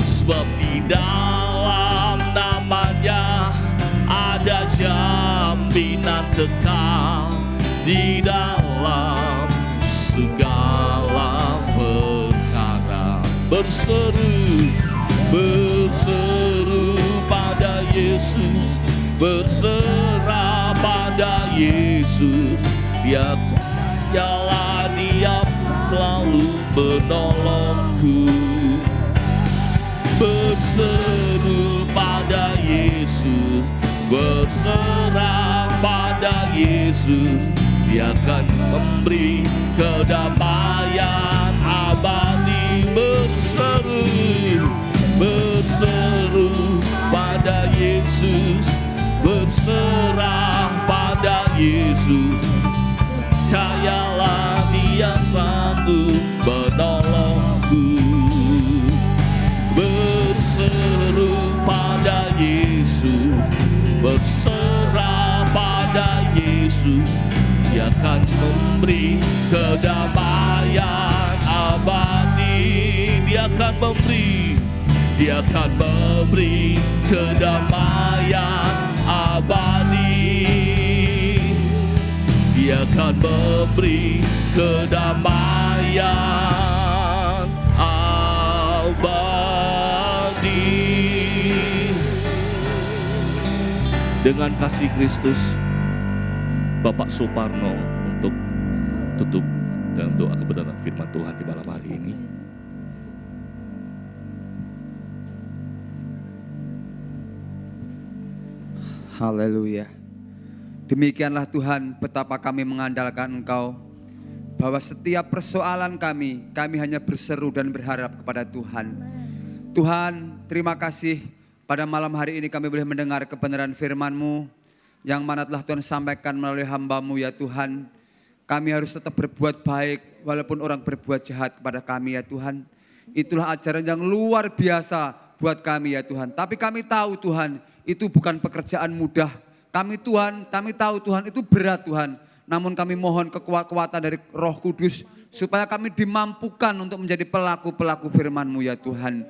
sebab di dalam namanya ada jaminan kekal di dalam segala perkara. Berseru, berseru pada Yesus, berserah pada Yesus. Biarlah Dia selalu menolongku. Berseru pada Yesus, berserah pada Yesus. Dia akan memberi kedamaian abadi. Berseru, berseru pada Yesus, berserah pada Yesus. Percayalah Dia sanggup menolongku. Berseru pada Yesus, berserah pada Yesus. Dia akan memberi kedamaian abadi. Dia akan memberi, Dia akan memberi kedamaian abadi. Dia akan memberi kedamaian abadi. Dengan kasih Kristus, Bapak Suparno untuk tutup dalam doa kebenaran firman Tuhan di malam hari ini. Haleluya. Demikianlah Tuhan, betapa kami mengandalkan Engkau, bahwa setiap persoalan kami hanya berseru dan berharap kepada Tuhan. Tuhan, terima kasih pada malam hari ini kami boleh mendengar kebenaran firman-Mu, yang mana telah Tuhan sampaikan melalui hamba-Mu ya Tuhan. Kami harus tetap berbuat baik walaupun orang berbuat jahat kepada kami ya Tuhan. Itulah ajaran yang luar biasa buat kami ya Tuhan. Tapi kami tahu Tuhan, itu bukan pekerjaan mudah. Kami tahu Tuhan itu berat Tuhan. Namun kami mohon kekuatan dari Roh Kudus supaya kami dimampukan untuk menjadi pelaku-pelaku firman-Mu ya Tuhan.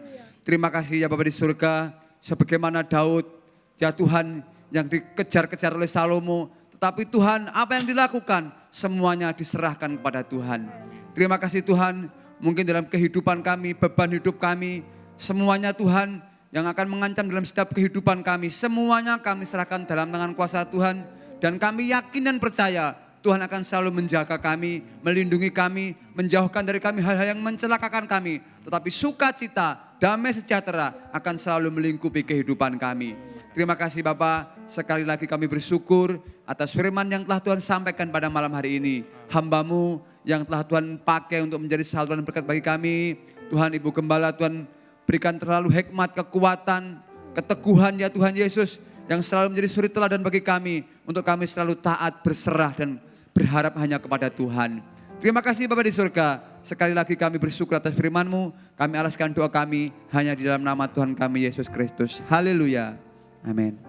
Terima kasih ya Bapa di surga, sebagaimana Daud ya Tuhan yang dikejar-kejar oleh Salomo. Tetapi Tuhan, apa yang dilakukan semuanya diserahkan kepada Tuhan. Terima kasih Tuhan, mungkin dalam kehidupan kami, beban hidup kami, semuanya Tuhan yang akan mengancam dalam setiap kehidupan kami, semuanya kami serahkan dalam tangan kuasa Tuhan. Dan kami yakin dan percaya Tuhan akan selalu menjaga kami, melindungi kami, menjauhkan dari kami hal-hal yang mencelakakan kami. Tetapi sukacita, damai sejahtera akan selalu melingkupi kehidupan kami. Terima kasih Bapa, sekali lagi kami bersyukur atas firman yang telah Tuhan sampaikan pada malam hari ini. Hamba-Mu yang telah Tuhan pakai untuk menjadi saluran berkat bagi kami. Tuhan, Ibu Gembala, Tuhan berikan terlalu hikmat, kekuatan, keteguhan ya Tuhan Yesus, yang selalu menjadi suri teladan bagi kami, untuk kami selalu taat, berserah dan berharap hanya kepada Tuhan. Terima kasih Bapa di surga, sekali lagi kami bersyukur atas firman-Mu, kami alaskan doa kami hanya di dalam nama Tuhan kami Yesus Kristus. Haleluya, amin.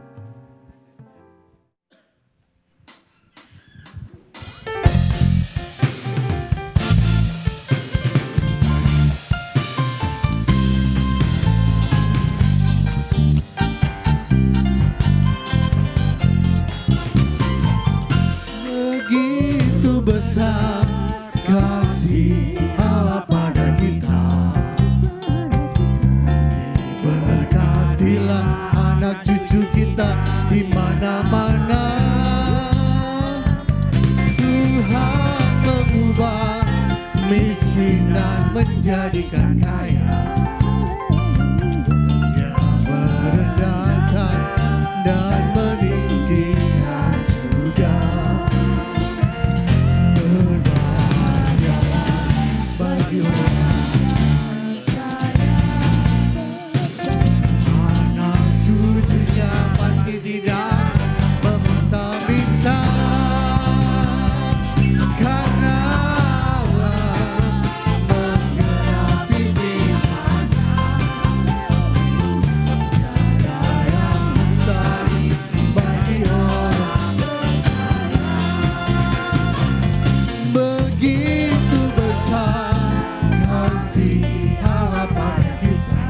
Begitu besar kasih Allah pada kita. menjadikan kaya, yang merendahkan dan meninggikan juga. Berbahagialah bagi orang anak cucunya pasti tidak meminta-minta, karena Allah menggenapi firman-Nya. Tiada yang mustahil bagi orang percaya. Begitu besar kasih Allah pada kita,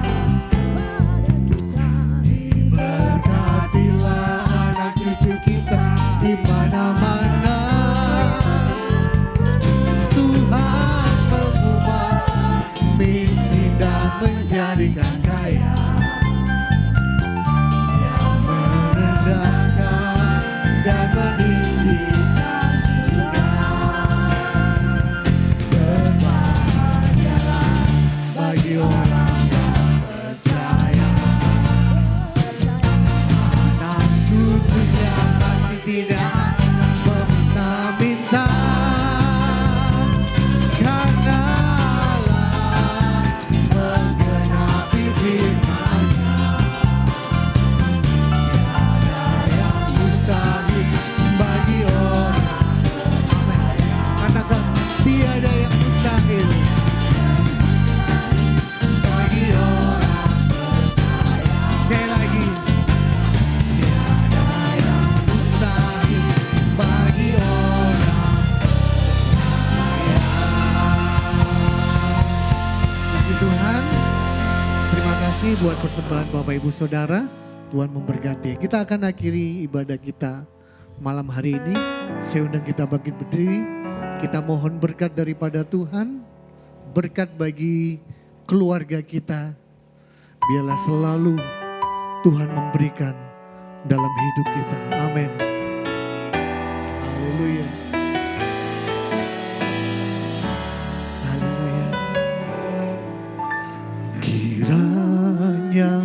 diberkatilah anak cucu kita di mana-mana. Tuhan mengubah miskin dan menjadikan kaya, yang merendahkan dan meninggikan juga. Berbahagialah bagi orang yang percaya, anak cucunya pasti tidak meminta-minta, karena Allah menggenapi firman-Nya. Tiada yang mustahil bagi orang. Katakan, tiada yang mustahil bagi orang percaya. Sekali lagi, tiada yang mustahil bagi orang percaya. Puji Tuhan, terima kasih buat persembahan Bapak Ibu Saudara. Tuhan memberkati. Kita akan akhiri ibadah kita malam hari ini. Saya undang kita bangkit berdiri. Kita mohon berkat daripada Tuhan, berkat bagi keluarga kita. Biarlah selalu Tuhan memberikan dalam hidup kita. Amin. Haleluya. Haleluya. Kiranya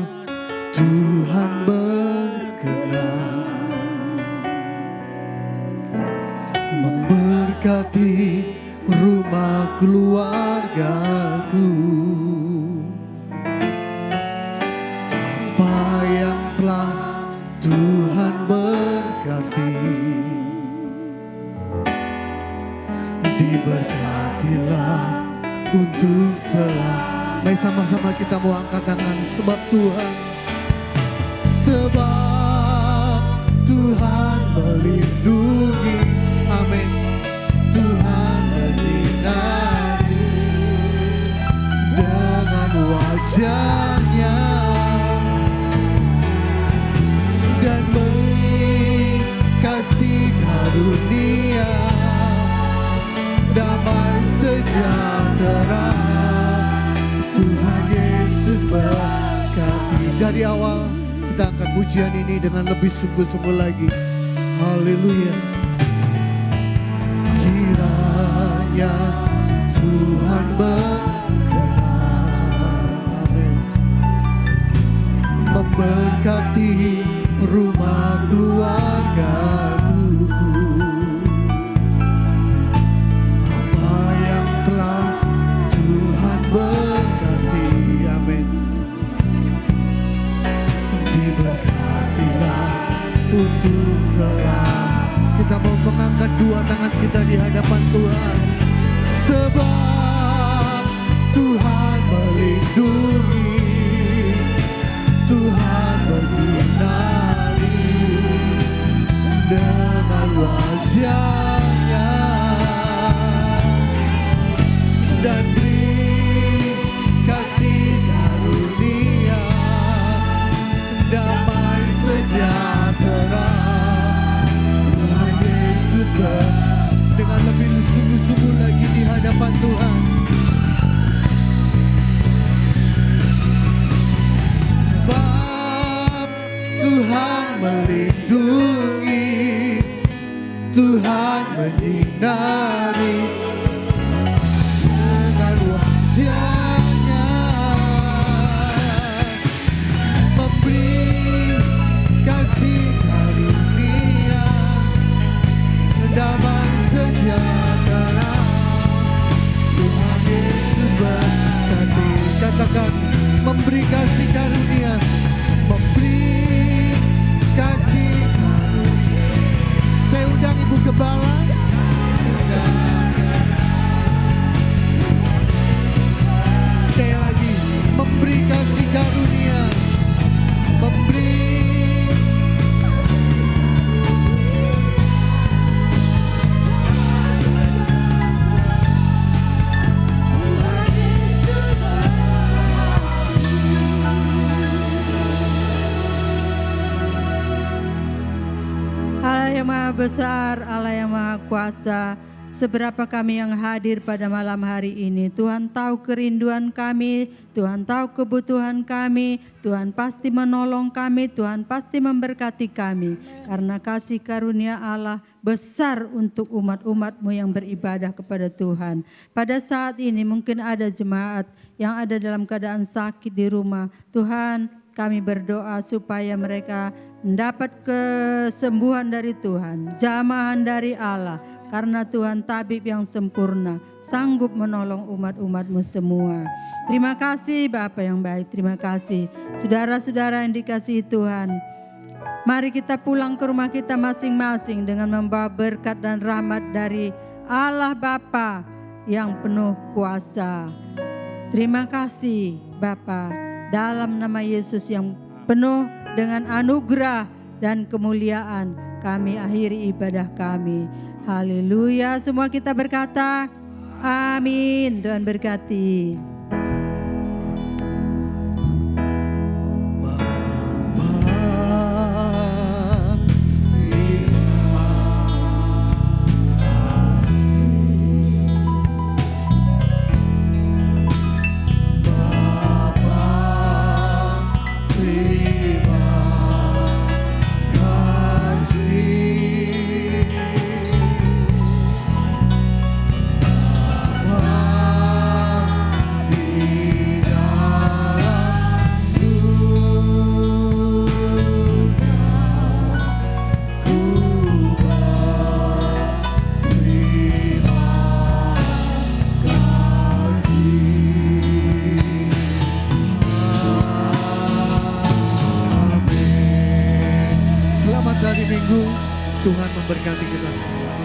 Tuhan berkenan memberkati rumah keluargaku. Apa yang telah Tuhan berkati, diberkatilah untuk selalu. Mari sama-sama kita mau angkat tangan, sebab Tuhan melindungi. Amin. Tuhan menyinari dengan wajah-Nya dan beri kasih karunia, damai sejahtera. Tuhan Yesus berkati. Dari awal kita angkat pujian ini dengan lebih sungguh-sungguh lagi. Haleluya. Kiranya Tuhan berkenan, amin, memberkati rumah keluargaku. Apa yang telah Tuhan berkati, amin, diberkatilah untuk selalu. Kita mau mengangkat dua tangan kita di hadapan Tuhan, sebab Tuhan melindungi, Tuhan menyinari dengan wajah-Nya dan beri kasih karunia, damai sejahtera. Tuhan Yesus dengan lebih sungguh-sungguh lagi di hadapan Tuhan. Sebab Tuhan melindungi, Tuhan menyinari dengan wajah memberi kasih karunia, memberi kasih karunia. Saya undang Ibu Gembala. Sekali lagi, memberi kasih karunia, memberi. Allah yang Maha Besar, Allah yang Maha Kuasa, seberapa kami yang hadir pada malam hari ini, Tuhan tahu kerinduan kami, Tuhan tahu kebutuhan kami, Tuhan pasti menolong kami, Tuhan pasti memberkati kami. Karena kasih karunia Allah besar untuk umat-umat-Mu yang beribadah kepada Tuhan. Pada saat ini mungkin ada jemaat yang ada dalam keadaan sakit di rumah. Tuhan, kami berdoa supaya mereka mendapat kesembuhan dari Tuhan, jamahan dari Allah. Karena Tuhan tabib yang sempurna, sanggup menolong umat-umat-Mu semua. Terima kasih Bapa yang baik, terima kasih. Saudara-saudara yang dikasihi Tuhan, mari kita pulang ke rumah kita masing-masing dengan membawa berkat dan rahmat dari Allah Bapa yang penuh kuasa. Terima kasih Bapa, dalam nama Yesus yang penuh dengan anugerah dan kemuliaan, kami akhiri ibadah kami. Haleluya, semua kita berkata amin. Tuhan berkati. Selamat hari Minggu, Tuhan memberkati kita semua.